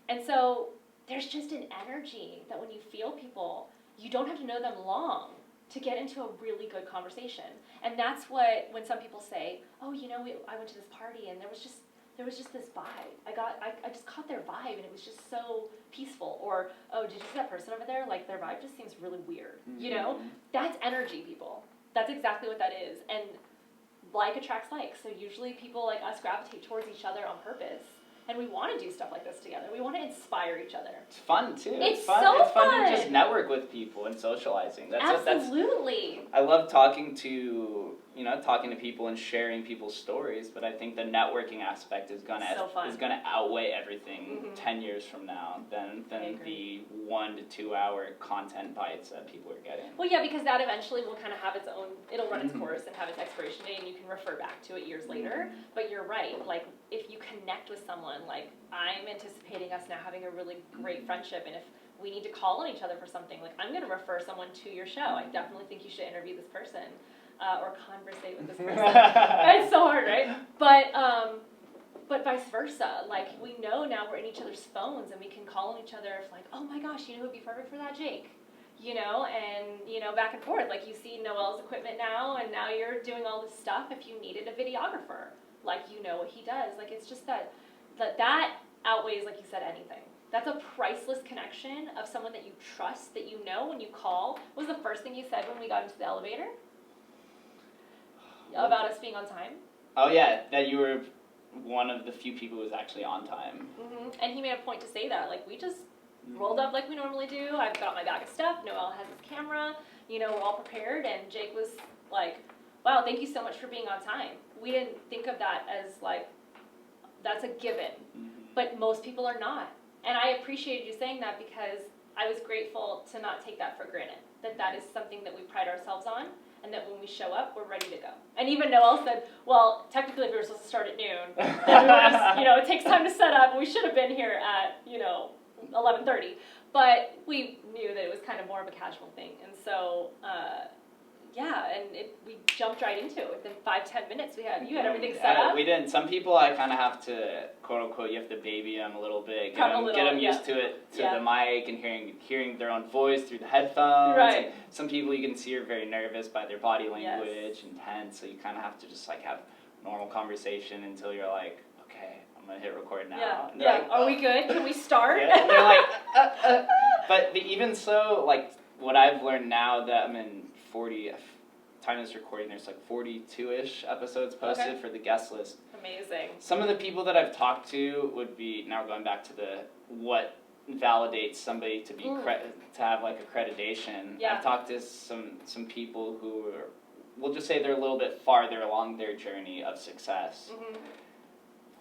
And so there's just an energy that when you feel people, you don't have to know them long to get into a really good conversation. And that's what, when some people say, oh, I went to this party and there was just this vibe. I just caught their vibe and it was just so peaceful. Or, oh, did you see that person over there? Like, their vibe just seems really weird. That's energy, people. That's exactly what that is. And like attracts like. So usually people like us gravitate towards each other on purpose. And we want to do stuff like this together. We want to inspire each other. It's fun, too. It's fun. So it's fun to just network with people and socializing. Absolutely. I love talking to people and sharing people's stories, but I think the networking aspect is gonna outweigh everything 10 years from now than the 1 to 2 hour content bites that people are getting. Well, yeah, because that eventually will kind of have its own, it'll run its course and have its expiration date, and you can refer back to it years later. But you're right, like, if you connect with someone, like, I'm anticipating us now having a really great friendship, and if we need to call on each other for something, like, I'm going to refer someone to your show. I definitely think you should interview this person, or conversate with this person. It's so hard, right? But vice versa. Like, we know now we're in each other's phones, and we can call on each other if, like, oh my gosh, who'd be perfect for that? Jake. And, back and forth. Like, you see Noelle's equipment now, and now you're doing all this stuff. If you needed a videographer, like, what he does. Like, it's just that outweighs, like you said, anything. That's a priceless connection of someone that you trust, that when you call. What was the first thing you said when we got into the elevator? About us being on time? Oh, yeah, that you were one of the few people who was actually on time. And he made a point to say that. Like, we just rolled up like we normally do. I've got my bag of stuff. Noel has his camera. You know, we're all prepared. And Jake was like, wow, thank you so much for being on time. We didn't think of that as like, that's a given. But most people are not. And I appreciated you saying that because I was grateful to not take that for granted. That is something that we pride ourselves on. And that when we show up, we're ready to go. And even Noel said, well, technically if we were supposed to start at noon, then we were just, you know, it takes time to set up. We should have been here at, you know, 11:30. But we knew that it was kind of more of a casual thing. And so, yeah, and we jumped right into it. Within 5-10 minutes, you had everything set up. We didn't. Some people I kind of have to, quote unquote, you have to baby them a little bit, get them used to it, to the mic and hearing their own voice through the headphones. Right. And some people you can see are very nervous by their body language and tense, so you kind of have to just like have normal conversation until you're like, okay, I'm gonna hit record now. Yeah. And like, Are we good? Can we start? Yeah. And they're like, But even so, like what I've learned now that I'm in 40. Time of this recording, there's like 42-ish episodes posted for the guest list. Amazing. Some of the people that I've talked to would be, now going back to what validates somebody to be to have like accreditation. Yeah. I've talked to some people who are, we'll just say they're a little bit farther along their journey of success.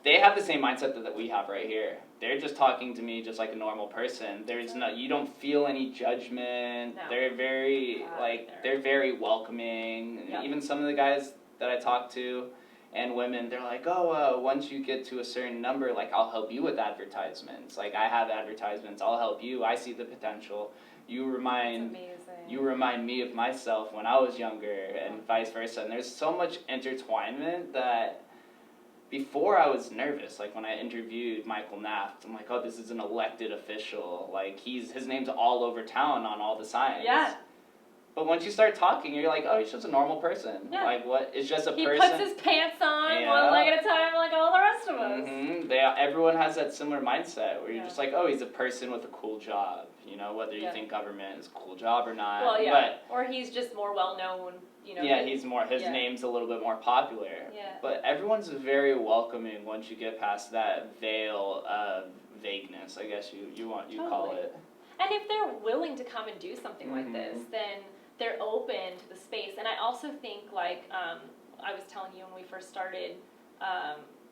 They have the same mindset that we have right here. They're just talking to me just like a normal person. There's you don't feel any judgment. No. They're very they're very welcoming. Yep. Even some of the guys that I talk to and women, they're like, oh, once you get to a certain number, like I'll help you with advertisements. Like I have advertisements, I'll help you. I see the potential. You remind me of myself when I was younger, and vice versa. And there's so much intertwinement that. Before I was nervous, like when I interviewed Michael Naft, I'm like, oh, this is an elected official. Like his name's all over town on all the signs. Yeah. But once you start talking, you're like, oh, he's just a normal person. Yeah. Like what? It's just a person. He puts his pants on one leg at a time, like all the rest of us. Everyone has that similar mindset where you're just like, oh, he's a person with a cool job. You know, whether you think government is a cool job or not. Well, yeah. Or he's just more well known. You know, he's more. His name's a little bit more popular. Yeah. But everyone's very welcoming once you get past that veil of vagueness, I guess you call it. And if they're willing to come and do something like this, then they're open to the space. And I also think, like I was telling you when we first started,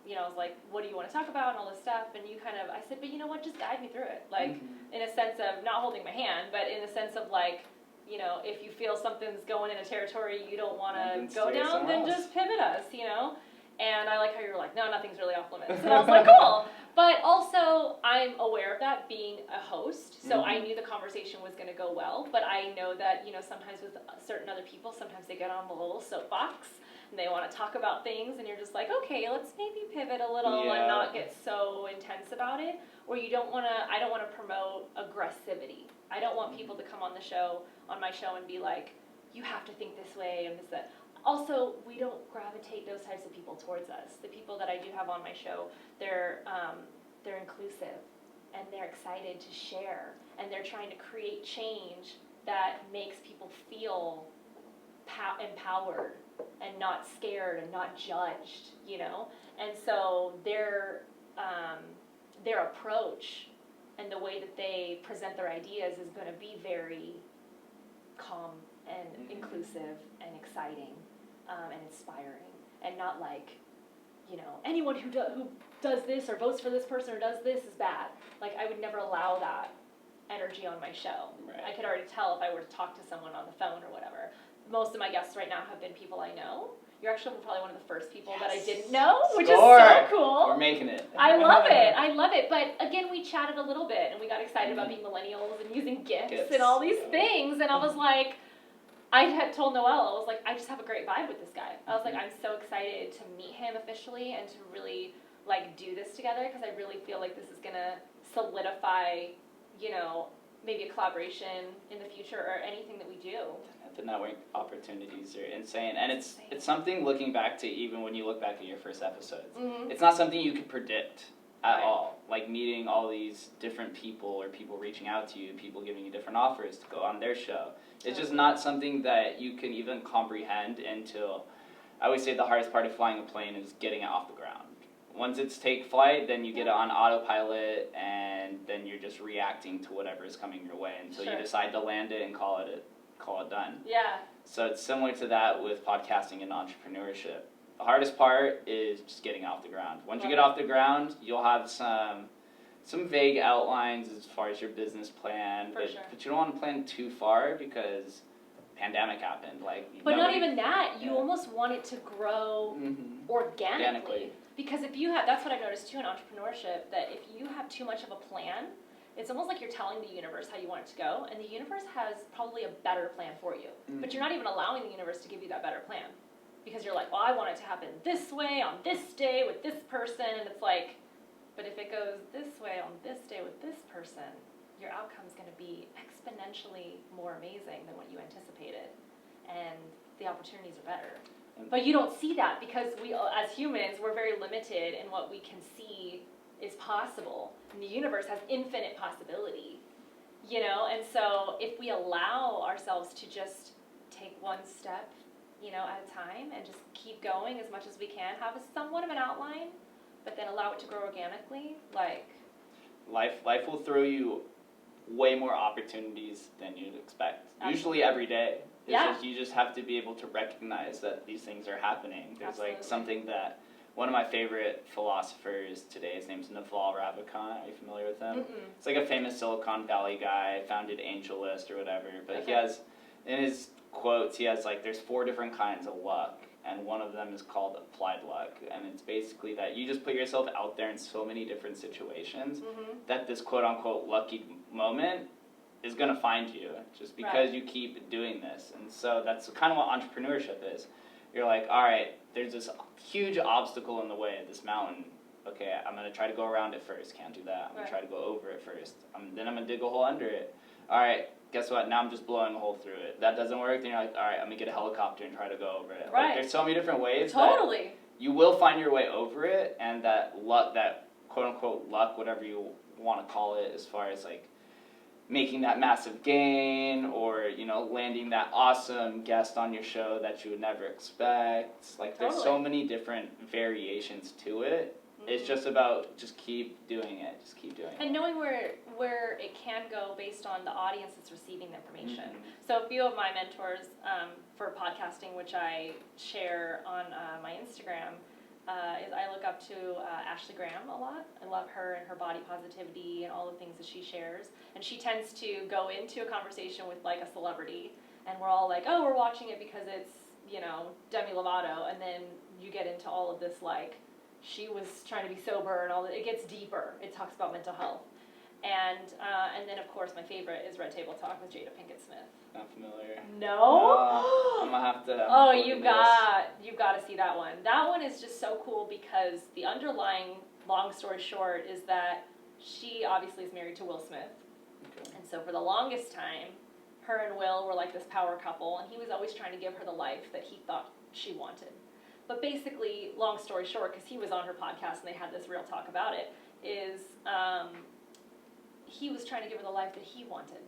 you know, I was like, what do you want to talk about and all this stuff, and I said, but you know what, just guide me through it, like in a sense of not holding my hand, but in a sense of like, you know, if you feel something's going in a territory you don't want to go down, then just pivot us, you know. And I like how you were like, no, nothing's really off limits. And I was like, cool. But also, I'm aware of that being a host, so I knew the conversation was going to go well. But I know that, you know, sometimes with certain other people, sometimes they get on the little soapbox and they want to talk about things, and you're just like, okay, let's maybe pivot a little and not get so intense about it. Or I don't want to promote aggressivity. I don't want people to come on my show and be like, you have to think this way and this, that. Also, we don't gravitate those types of people towards us. The people that I do have on my show, they're inclusive, and they're excited to share, and they're trying to create change that makes people feel empowered and not scared and not judged, you know? And so their approach and the way that they present their ideas is going to be very calm and inclusive and exciting and inspiring, and not like, you know, anyone who does this or votes for this person or does this is bad. Like, I would never allow that energy on my show. Right. I could already tell if I were to talk to someone on the phone or whatever. Most of my guests right now have been people I know. You're actually probably one of the first people that I didn't know, which is so cool. We're making it. I love it. But again, we chatted a little bit, and we got excited about being millennials and using GIFs and all these things. And I was like, I had told Noelle, I was like, I just have a great vibe with this guy. I was like, I'm so excited to meet him officially and to really like do this together, because I really feel like this is gonna solidify, you know, maybe a collaboration in the future or anything that we do. The network opportunities are insane, and it's something looking back to, even when you look back at your first episodes, it's not something you could predict at all. Like meeting all these different people, or people reaching out to you, people giving you different offers to go on their show. It's just not something that you can even comprehend until, I always say the hardest part of flying a plane is getting it off the ground. once it's take flight, then you get it on autopilot, and then you're just reacting to whatever is coming your way until you decide to land it and call it done. Yeah. So it's similar to that with podcasting and entrepreneurship. The hardest part is just getting off the ground. Once you get off the ground, you'll have some vague outlines as far as your business plan, but you don't want to plan too far because pandemic happened. But not even that. You almost want it to grow organically. Because if you have, that's what I've noticed too in entrepreneurship, that if you have too much of a plan, it's almost like you're telling the universe how you want it to go, and the universe has probably a better plan for you. But you're not even allowing the universe to give you that better plan. Because you're like, well, I want it to happen this way, on this day, with this person, and it's like, but if it goes this way, on this day, with this person, your outcome's going to be exponentially more amazing than what you anticipated. And the opportunities are better. But you don't see that because we, as humans, we're very limited in what we can see is possible. And the universe has infinite possibility, you know? And so if we allow ourselves to just take one step, you know, at a time and just keep going as much as we can, have somewhat of an outline, but then allow it to grow organically, like... Life will throw you way more opportunities than you'd expect. Absolutely. Usually every day. You just have to be able to recognize that these things are happening. There's Absolutely. Something that one of my favorite philosophers today, his name's Naval Ravikant. Are you familiar with him? It's a famous Silicon Valley guy, founded AngelList or whatever. But he has, in his quotes, he has there's 4 different kinds of luck. And one of them is called applied luck. And it's basically that you just put yourself out there in so many different situations that this quote-unquote lucky moment is going to find you just because you keep doing this. And so that's kind of what entrepreneurship is. You're like, all right, there's this huge obstacle in the way of this mountain. Okay, I'm going to try to go around it first. Can't do that. I'm going to try to go over it first. Then I'm going to dig a hole under it. All right, guess what? Now I'm just blowing a hole through it. That doesn't work. Then you're like, all right, I'm going to get a helicopter and try to go over it. There's so many different ways. Totally. You will find your way over it, and that luck, that quote-unquote luck, whatever you want to call it, as far as making that massive gain or, landing that awesome guest on your show that you would never expect. There's so many different variations to it. It's just about keep doing it. Just keep doing it. And knowing where it can go based on the audience that's receiving the information. So a few of my mentors for podcasting, which I share on my Instagram, is I look up to Ashley Graham a lot. I love her and her body positivity and all the things that she shares. And she tends to go into a conversation with a celebrity, and we're all like, oh, we're watching it because it's, Demi Lovato, and then you get into all of this she was trying to be sober and all that. It gets deeper. It talks about mental health. And then, of course, my favorite is Red Table Talk with Jada Pinkett Smith. Not familiar. No? I'm going to have to... you've got to see that one. That one is just so cool because the underlying, long story short, is that she obviously is married to Will Smith. Okay. And so for the longest time, her and Will were this power couple, and he was always trying to give her the life that he thought she wanted. But basically, long story short, because he was on her podcast and they had this real talk about it, is he was trying to give her the life that he wanted.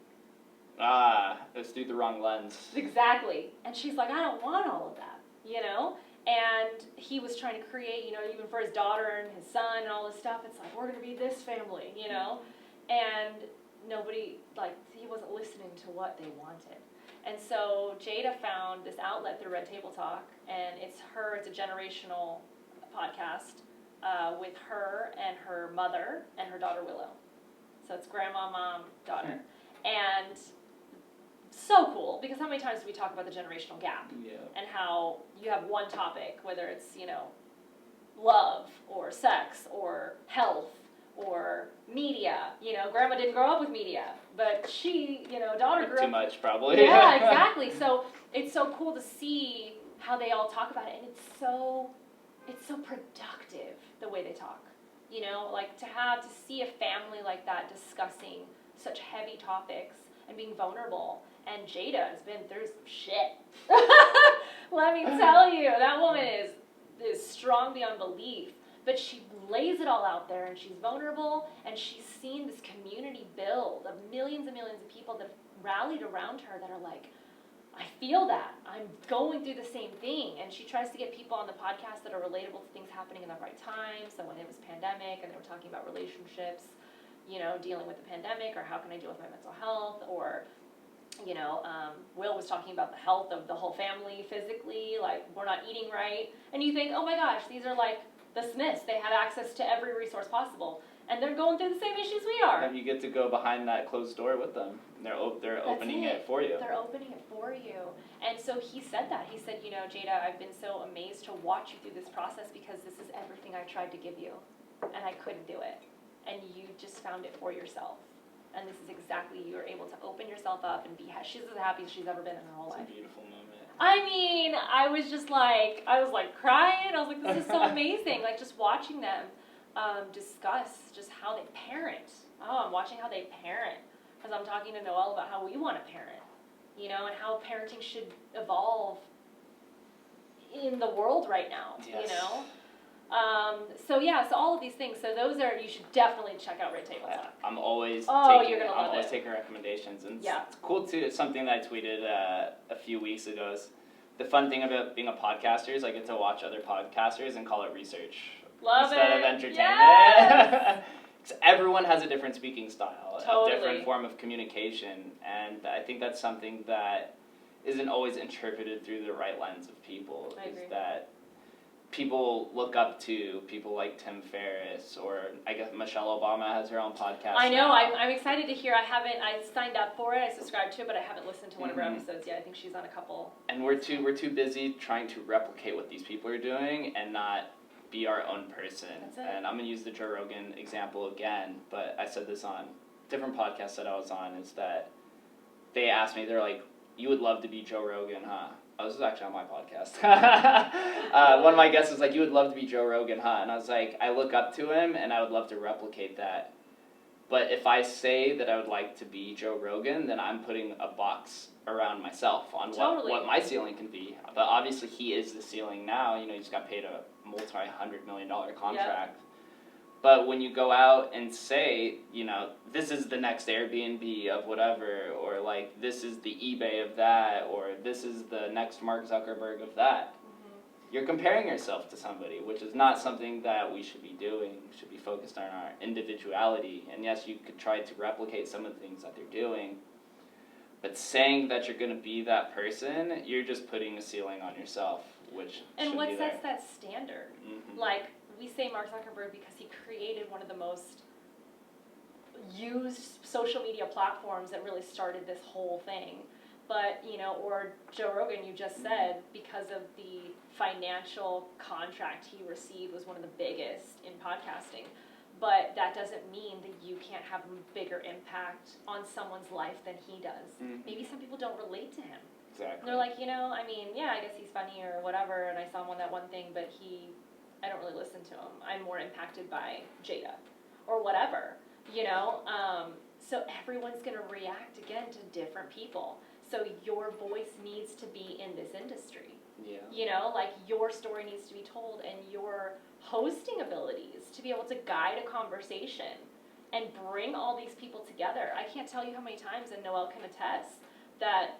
It was through the wrong lens. Exactly. And she's like, I don't want all of that, And he was trying to create, even for his daughter and his son and all this stuff, it's we're going to be this family, And nobody, he wasn't listening to what they wanted. And so Jada found this outlet through Red Table Talk, and it's a generational podcast with her and her mother and her daughter Willow. So it's grandma, mom, daughter. And so cool, because how many times do we talk about the generational gap? Yeah. And how you have one topic, whether it's, love or sex or health or media. Grandma didn't grow up with media, but she, daughter grew up. Too much, probably. Yeah, exactly. So it's so cool to see how they all talk about it, and it's so productive the way they talk. To see a family like that discussing such heavy topics and being vulnerable. And Jada has been through some shit. Let me tell you, that woman is strong beyond belief. But she lays it all out there, and she's vulnerable, and she's seen this community build of millions and millions of people that have rallied around her that are like, I feel that. I'm going through the same thing. And she tries to get people on the podcast that are relatable to things happening in the right time. So when it was pandemic and they were talking about relationships, you know, dealing with the pandemic, or how can I deal with my mental health, or, you know, Will was talking about the health of the whole family physically, like we're not eating right. And you think, oh my gosh, these are like the Smiths. They have access to every resource possible. And they're going through the same issues we are. And you get to go behind that closed door with them. They're opening it for you. They're opening it for you. And so he said that. He said, you know, Jada, I've been so amazed to watch you through this process because this is everything I tried to give you. And I couldn't do it. And you just found it for yourself. And this is exactly, you were able to open yourself up and be, she's as happy as she's ever been in her whole life. It's a beautiful moment. I mean, I was like crying. I was like, this is so amazing. Like just watching them discuss just how they parent. Oh, I'm watching how they parent. Because I'm talking to Noelle about how we want to parent, you know, and how parenting should evolve in the world right now, yes. You know. So all of these things. So those are, you should definitely check out Red Table Talk. I'm always taking recommendations, and it's cool too. It's something that I tweeted a few weeks ago. Is the fun thing about being a podcaster is I get to watch other podcasters and call it research instead of entertainment. Yes! Everyone has a different speaking style, a different form of communication, and I think that's something that isn't always interpreted through the right lens of people. I agree. That people look up to people like Tim Ferriss, or I guess Michelle Obama has her own podcast. I know. Now. I'm excited to hear. I signed up for it. I subscribed to it, but I haven't listened to one of her episodes yet. I think she's on a couple. And we're too busy trying to replicate what these people are doing and not be our own person. That's it. And I'm going to use the Joe Rogan example again, but I said this on different podcasts that I was on, is that they asked me, they're like, you would love to be Joe Rogan, huh? Oh, this is actually on my podcast. One of my guests was like, you would love to be Joe Rogan, huh? And I was like, I look up to him and I would love to replicate that. But if I say that I would like to be Joe Rogan, then I'm putting a box around myself on what my ceiling can be. But obviously he is the ceiling now. You know, he's got paid a multi-$100 million contract. Yep. But when you go out and say, you know, this is the next Airbnb of whatever, or like this is the eBay of that, or this is the next Mark Zuckerberg of that, you're comparing yourself to somebody, which is not something that we should be doing. We should be focused on our individuality. And yes, you could try to replicate some of the things that they're doing, but saying that you're going to be that person, you're just putting a ceiling on yourself, which and should what be sets there. that standard? Like, we say Mark Zuckerberg because he created one of the most used social media platforms that really started this whole thing. But, you know, or Joe Rogan, you just said, because of the financial contract he received was one of the biggest in podcasting. But that doesn't mean that you can't have a bigger impact on someone's life than he does. Maybe some people don't relate to him. Exactly. They're like, you know, I mean, yeah, I guess he's funny or whatever, and I saw him on that one thing, but I don't really listen to him. I'm more impacted by Jada or whatever, you know? So everyone's going to react, again, to different people. So your voice needs to be in this industry. Yeah. You know, like your story needs to be told, and your hosting abilities to be able to guide a conversation and bring all these people together. I can't tell you how many times, and Noelle can attest, that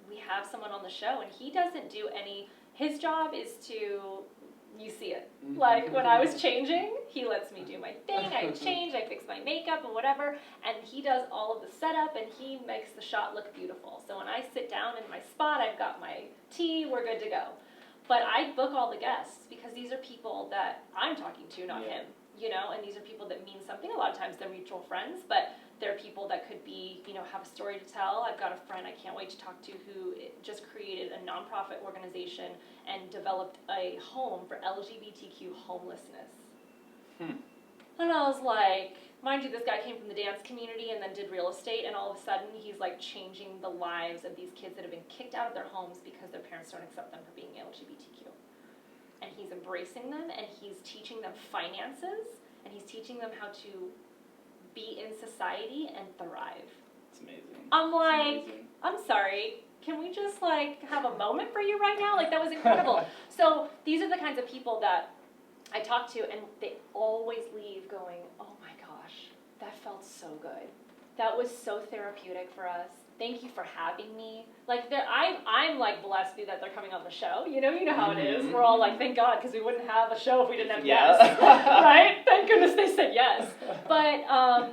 we have someone on the show and he doesn't do his job is to, you see it. Like when I was changing, he lets me do my thing, I change, I fix my makeup and whatever, and he does all of the setup and he makes the shot look beautiful. So when I sit down in my spot, I've got my tea, we're good to go. But I book all the guests because these are people that I'm talking to, not him, you know, and these are people that mean something. A lot of times they're mutual friends, but they're people that could be, you know, have a story to tell. I've got a friend I can't wait to talk to who just created a nonprofit organization and developed a home for LGBTQ homelessness. And I was like, mind you, this guy came from the dance community and then did real estate, and all of a sudden he's like changing the lives of these kids that have been kicked out of their homes because their parents don't accept them for being LGBTQ. And he's embracing them, and he's teaching them finances, and he's teaching them how to be in society and thrive. It's amazing. I'm like, I'm sorry, can we just like have a moment for you right now? Like, that was incredible. So these are the kinds of people that I talk to, and they always leave going, oh my gosh, that felt so good. That was so therapeutic for us. thank you for having me. Like, I'm like blessed that they're coming on the show. You know how it is. We're all like, thank God, because we wouldn't have a show if we didn't have guests, right? Thank goodness they said yes. But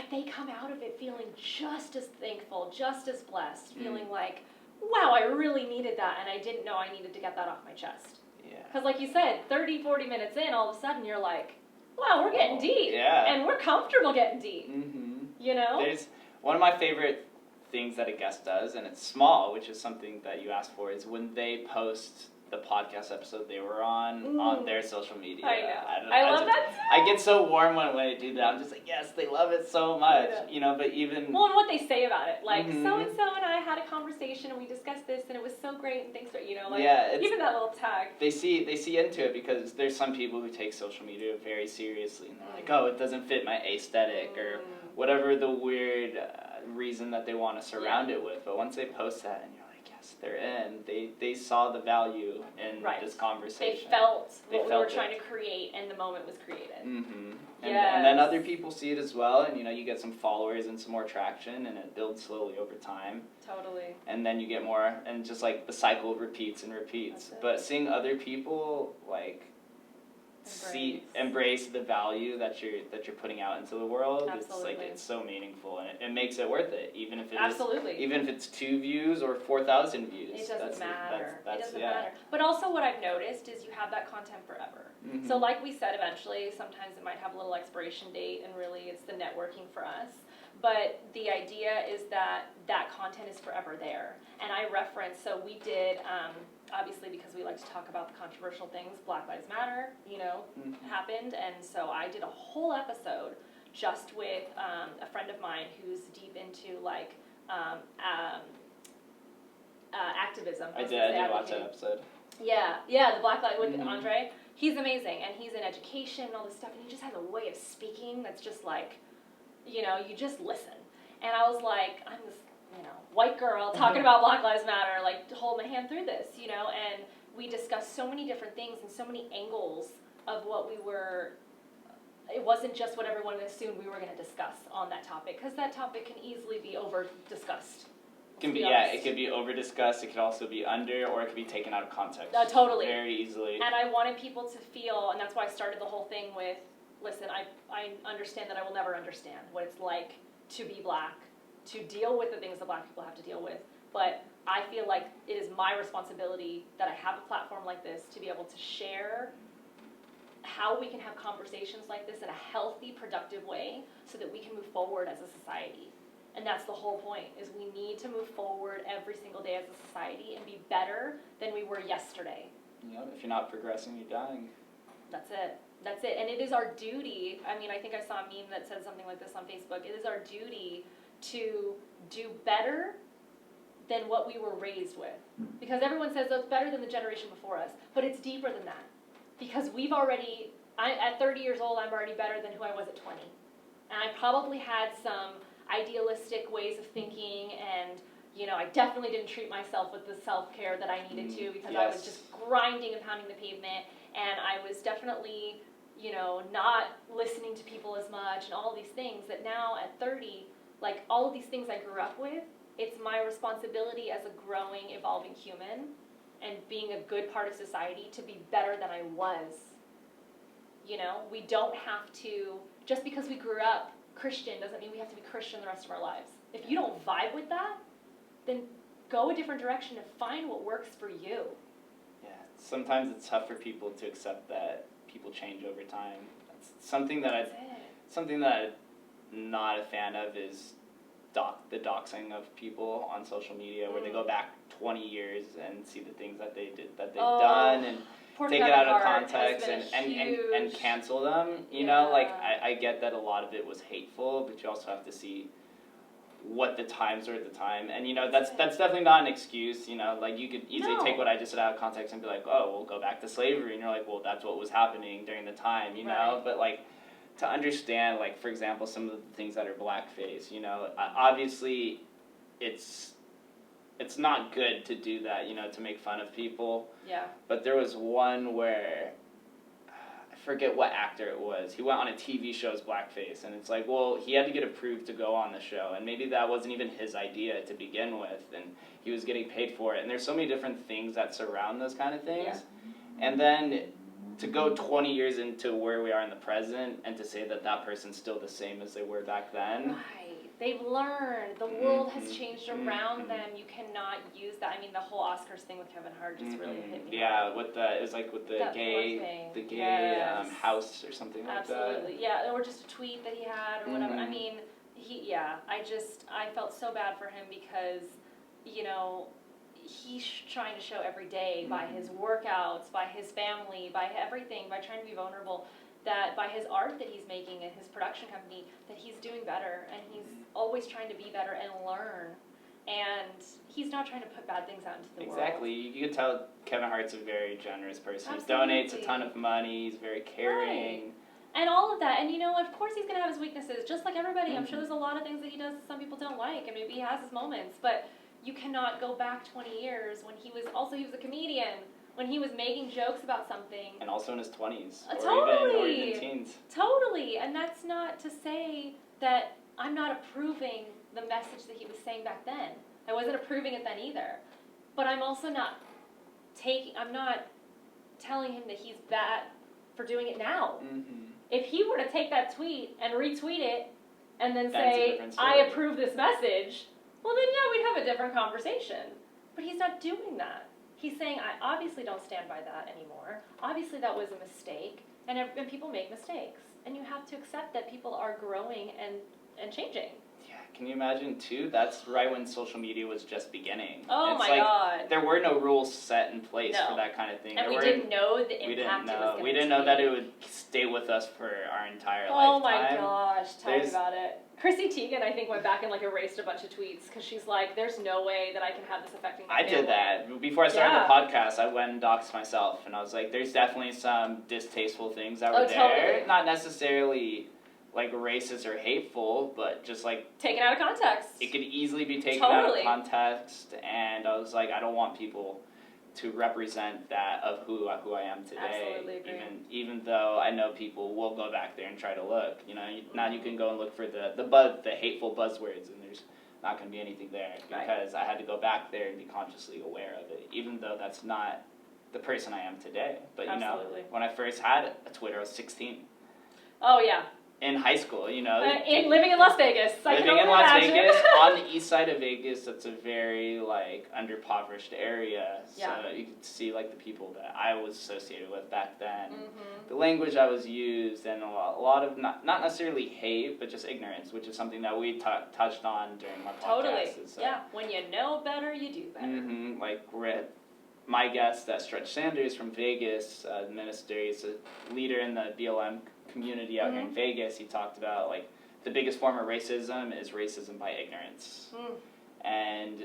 they come out of it feeling just as thankful, just as blessed, feeling like, wow, I really needed that, and I didn't know I needed to get that off my chest. Yeah. Because like you said, 30, 40 minutes in, all of a sudden you're like, wow, we're getting deep. Yeah. And we're comfortable getting deep. You know? There's one of my favorite things that a guest does, and it's small, which is something that you asked for, is when they post the podcast episode they were on their social media. I know. I love that too. I get so warm when I do that. I'm just like, yes, they love it so much. But even... Well, and what they say about it. Like, so-and-so and I had a conversation, and we discussed this, and it was so great, and thanks for, even that little tag. They see into it, because there's some people who take social media very seriously, and they're like, oh, it doesn't fit my aesthetic, or whatever the weird reason that they want to surround it with. But once they post that, and you're like, yes, they're in. They saw the value in this conversation. They felt what we were trying to create, and the moment was created. And then other people see it as well, and you get some followers and some more traction, and it builds slowly over time. Totally. And then you get more, and just like the cycle repeats and repeats. But seeing other people like embrace the value that you're putting out into the world, it's so meaningful, and it makes it worth it, even if it's 2 views or 4,000 views. It doesn't matter. It doesn't matter. But also, what I've noticed is you have that content forever. So, like we said, eventually, sometimes it might have a little expiration date, and really, it's the networking for us. But the idea is that content is forever there. And I reference, so we did, obviously because we like to talk about the controversial things, Black Lives Matter, happened. And so I did a whole episode just with a friend of mine who's deep into activism. I did watch that episode. Yeah, the Black Lives with Andre. He's amazing, and he's in education and all this stuff, and he just has a way of speaking that's just like, you just listen. And I was like, I'm this, white girl talking about Black Lives Matter, like, to hold my hand through this, and we discussed so many different things and so many angles of what we were, it wasn't just what everyone assumed we were going to discuss on that topic, because that topic can easily be over-discussed. It could be over-discussed, it could also be under, or it could be taken out of context. Totally. Very easily. And I wanted people to feel, and that's why I started the whole thing with, listen, I understand that I will never understand what it's like to be black, to deal with the things that black people have to deal with, but I feel like it is my responsibility that I have a platform like this to be able to share how we can have conversations like this in a healthy, productive way so that we can move forward as a society. And that's the whole point, is we need to move forward every single day as a society and be better than we were yesterday. If you're not progressing, you're dying. That's it. And it is our duty, I think I saw a meme that said something like this on Facebook, it is our duty to do better than what we were raised with. Because everyone says that's better than the generation before us, but it's deeper than that. Because at 30 years old, I'm already better than who I was at 20. And I probably had some idealistic ways of thinking, and I definitely didn't treat myself with the self-care that I needed to, because I was just grinding and pounding the pavement, and I was definitely not listening to people as much, and all these things that now at 30, like all of these things I grew up with, it's my responsibility as a growing, evolving human and being a good part of society to be better than I was. We don't have to, just because we grew up Christian doesn't mean we have to be Christian the rest of our lives. If you don't vibe with that, then go a different direction and find what works for you. Yeah, sometimes it's tough for people to accept that people change over time. Something that I'm not a fan of is the doxing of people on social media, where they go back 20 years and see the things that they've done and take it out of context and cancel them. I get that a lot of it was hateful, but you also have to see what the times were at the time, and that's definitely not an excuse. You could easily take what I just said out of context and be like, oh, we'll go back to slavery, and you're like, well, that's what was happening during the time, but to understand, for example, some of the things that are blackface, obviously it's not good to do that, to make fun of people. Yeah. But there was one where, I forget what actor it was. He went on a TV show as blackface, and it's like, well, he had to get approved to go on the show, and maybe that wasn't even his idea to begin with, and he was getting paid for it. And there's so many different things that surround those kind of things. Yeah. And then to go 20 years into where we are in the present and to say that that person's still the same as they were back then. Right. They've learned. The world has changed around them. You cannot use that. I mean, the whole Oscars thing with Kevin Hart just really hit me. Yeah, it was like with the gay yes. house or something like that. Absolutely, yeah, or just a tweet that he had or whatever. I mean, I felt so bad for him because, you know, he's trying to show every day by his workouts, by his family, by everything, by trying to be vulnerable, that by his art that he's making and his production company, that he's doing better, and he's always trying to be better and learn, and he's not trying to put bad things out into the world. Exactly. You can tell Kevin Hart's a very generous person. Absolutely. He donates a ton of money, he's very caring. Right. And all of that, and you know, of course he's going to have his weaknesses, just like everybody. I'm sure there's a lot of things that he does that some people don't like, and maybe he has his moments, but you cannot go back 20 years when he was a comedian, when he was making jokes about something. And also in his 20s. Totally. Or even teens. Totally. And that's not to say that I'm not approving the message that he was saying back then. I wasn't approving it then either. But I'm also not telling him that he's bad for doing it now. If he were to take that tweet and retweet it and then say, I approve this message, well then yeah, we'd have a different conversation. But he's not doing that. He's saying, I obviously don't stand by that anymore. Obviously that was a mistake, and people make mistakes. And you have to accept that people are growing and changing. Yeah, can you imagine too? That's right when social media was just beginning. Oh my God. There were no rules set in place for that kind of thing. And we didn't know the impact it was going to We didn't know that it would stay with us for our entire lifetime. Oh my gosh, tell me about it. Chrissy Teigen, I think, went back and erased a bunch of tweets because she's like, there's no way that I can have this affecting my family. I did that. Before I started the podcast, I went and doxed myself, and I was like, there's definitely some distasteful things that were there. Totally. Not necessarily like racist or hateful, but just like taken out of context. It could easily be taken out of context, and I was like, I don't want people to represent that of who I am today. Absolutely agree. Even though I know people will go back there and try to look. You know, now you can go and look for the hateful buzzwords, and there's not going to be anything there because I had to go back there and be consciously aware of it, even though that's not the person I am today. But you know, when I first had a Twitter, I was 16. Oh yeah. In high school, you know. Living in Las Vegas. Living in Las Vegas, on the east side of Vegas, that's a very, underpoverished area. So you can see, the people that I was associated with back then. The language I was used, and a lot of, not necessarily hate, but just ignorance, which is something that we touched on during my podcast. Totally. Yeah. When you know better, you do better. My guest, Stretch Sanders from Vegas, minister, he's a leader in the BLM community out here in Vegas. He talked about the biggest form of racism is racism by ignorance, and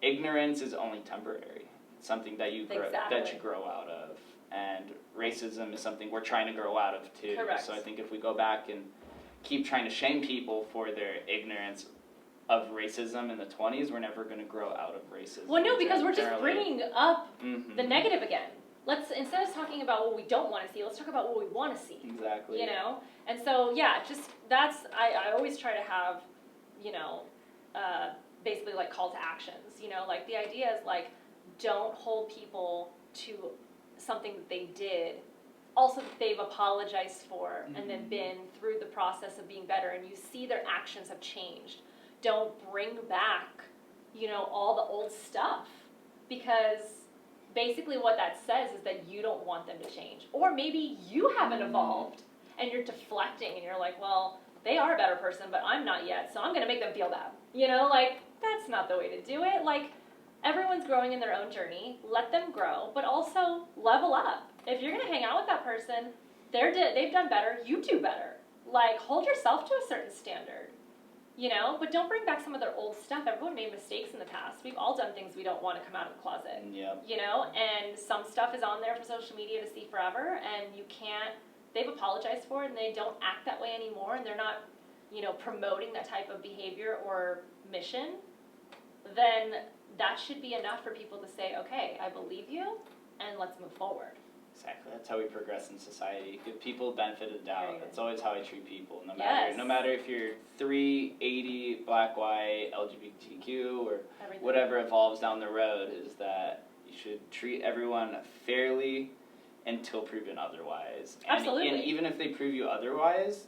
ignorance is only temporary. It's something that you grow out of, and racism is something we're trying to grow out of too. Correct. So I think if we go back and keep trying to shame people for their ignorance of racism in the 20s, we're never going to grow out of racism. Well, no, because we're just bringing up the negative again. Let's, instead of talking about what we don't want to see, let's talk about what we want to see. Exactly. You know? And so, yeah, I always try to have, basically call to actions. The idea is don't hold people to something that they did, also that they've apologized for, and then been through the process of being better, and you see their actions have changed. Don't bring back, all the old stuff, because basically what that says is that you don't want them to change. Or maybe you haven't evolved, and you're deflecting, and you're like, well, they are a better person, but I'm not yet, so I'm going to make them feel bad. That's not the way to do it. Everyone's growing in their own journey. Let them grow, but also level up. If you're going to hang out with that person, they've done better, you do better. Hold yourself to a certain standard. But don't bring back some of their old stuff. Everyone made mistakes in the past. We've all done things we don't want to come out of the closet. Yep. And some stuff is on there for social media to see forever, and they've apologized for it, and they don't act that way anymore, and they're not, promoting that type of behavior or mission, then that should be enough for people to say, okay, I believe you, and let's move forward. Exactly. That's how we progress in society. Give people benefit of the doubt. That's always how I treat people. No matter if you're 3, 80, black, white, LGBTQ, or whatever evolves down the road, is that you should treat everyone fairly until proven otherwise. Absolutely. And even if they prove you otherwise,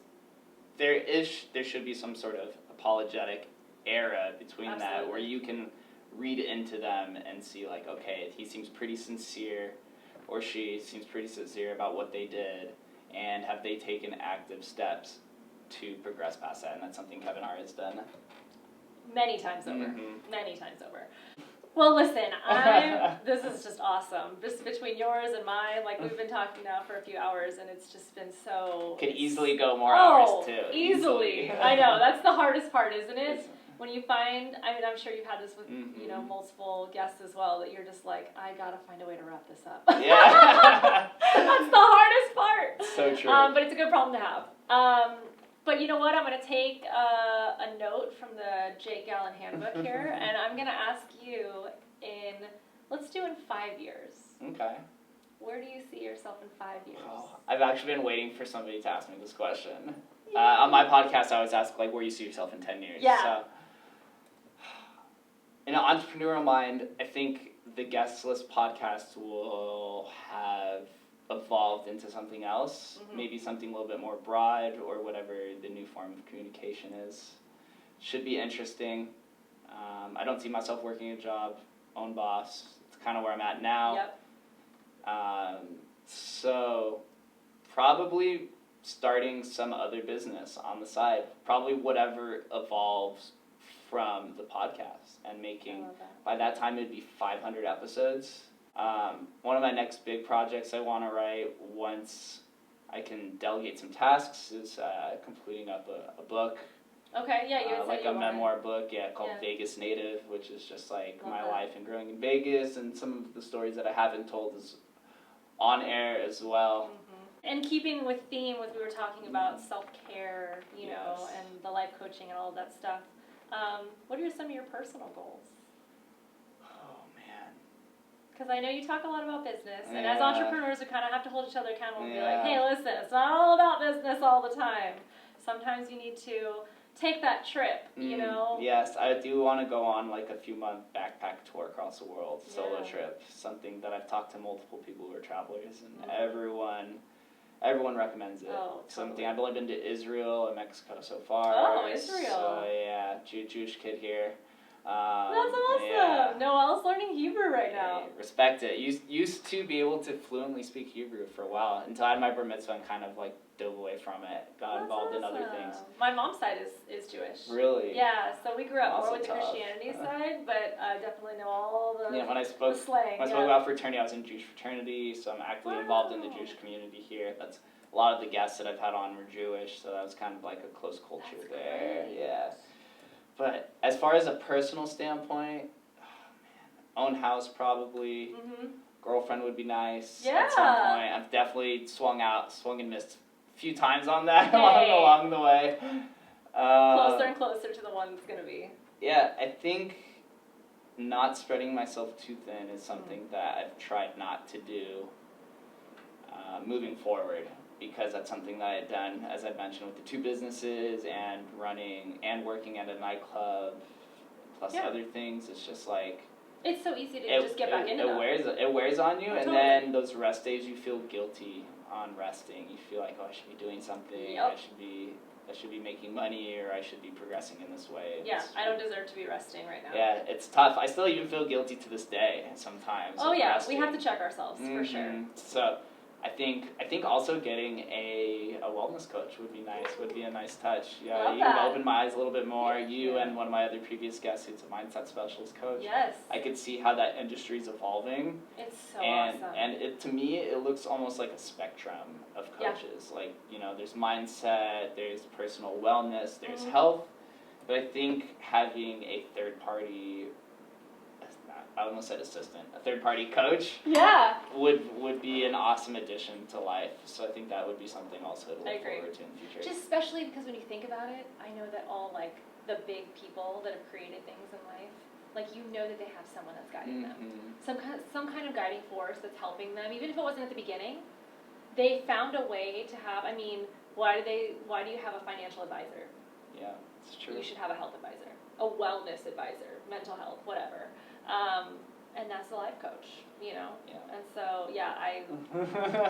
there should be some sort of apologetic era between that where you can read into them and see like, okay, he seems pretty sincere, or she seems pretty sincere about what they did, and have they taken active steps to progress past that? And that's something Kevin R. has done. Many times over. Many times over. Well, listen, this is just awesome. Just between yours and mine, like we've been talking now for a few hours, and it's just been so... Could easily go more hours, too. Easily. I know. That's the hardest part, isn't it? When you find, I mean, I'm sure you've had this with, you know, multiple guests as well, that you're just like, I gotta find a way to wrap this up. Yeah. That's the hardest part. So true. But it's a good problem to have. But you know what? I'm going to take a note from the Jake Gallen handbook here, and I'm going to ask you let's do in 5 years. Okay. Where do you see yourself in 5 years? Oh, I've actually been waiting for somebody to ask me this question. On my podcast, I always ask, like, where you see yourself in 10 years. Yeah. So, in an entrepreneurial mind, I think the Guest List podcast will have evolved into something else, maybe something a little bit more broad, or whatever the new form of communication is. Should be interesting. I don't see myself working a job, own boss. It's kind of where I'm at now. Yep. So probably starting some other business on the side, probably whatever evolves from the podcast, and making, by that time it'd be 500 episodes. One of my next big projects I want to write, once I can delegate some tasks, is completing up a book. Okay, yeah, you like a memoir book, called Vegas Native, which is just like my life and growing in Vegas, and some of the stories that I haven't told is on air as well. And keeping with theme, with we were talking about self-care, you know, and the life coaching and all of that stuff. What are some of your personal goals? Because I know you talk a lot about business, and as entrepreneurs, we kind of have to hold each other accountable and be like, hey, listen, it's not all about business all the time. Sometimes you need to take that trip, you know? Yes, I do want to go on like a few-month backpack tour across the world, solo trip, something that I've talked to multiple people who are travelers, and everyone recommends it. Something, I've only been to Israel and Mexico so far. Oh, Israel. So, yeah, Jewish kid here. That's awesome. Yeah. Noelle's learning Hebrew right now. Respect it. Used to be able to fluently speak Hebrew for a while, until I had my bar mitzvah and kind of like dove away from it. Got involved in other things. My mom's side is Jewish. Really? Yeah, so we grew up more with the Christianity side, but I definitely know all the when I spoke slang. When I spoke about fraternity, I was in Jewish fraternity, so I'm actively involved in the Jewish community here. That's a lot of the guests that I've had on were Jewish, so that was kind of like a close culture there. Great. Yeah. But as far as a personal standpoint, own house probably. Girlfriend would be nice at some point. I've definitely swung and missed a few times on that along the way. Closer and closer to the one that's going to be. Yeah, I think not spreading myself too thin is something that I've tried not to do moving forward. Because that's something that I had done, as I mentioned, with the 2 businesses and running and working at a nightclub, plus other things. It's just like... It's so easy to just get back into it. It wears on you, and then those rest days, you feel guilty on resting. You feel like, I should be doing something. I should be making money, or I should be progressing in this way. I don't deserve to be resting right now. Yeah, it's tough. I still even feel guilty to this day sometimes. Oh yeah, resting. We have to check ourselves for sure. So... I think also getting a wellness coach would be nice. Would be a nice touch. Yeah, you can open my eyes a little bit more. You and one of my other previous guests, who's a mindset specialist coach. Yes. I could see how that industry is evolving. It's so awesome. And to me, it looks almost like a spectrum of coaches. Like, there's mindset, there's personal wellness, there's health. But I think having a third party, I almost said assistant, a third-party coach would be an awesome addition to life. So I think that would be something also to look forward to in the future. Just especially because when you think about it, I know that all, like, the big people that have created things in life, like, you know that they have someone that's guiding them. Mm-hmm. Some kind of guiding force that's helping them, even if it wasn't at the beginning. They found a way to have, I mean, why do you have a financial advisor? Yeah, it's true. You should have a health advisor, a wellness advisor, mental health, whatever. And that's the life coach, you know? Yeah. And so, yeah, I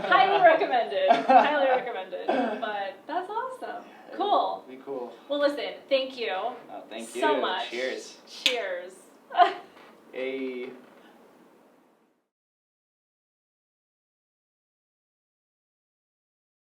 highly recommend it. Highly recommend it. But that's awesome. Cool. Be cool. Well, listen, thank you. Oh, thank you. So much. Cheers. Cheers.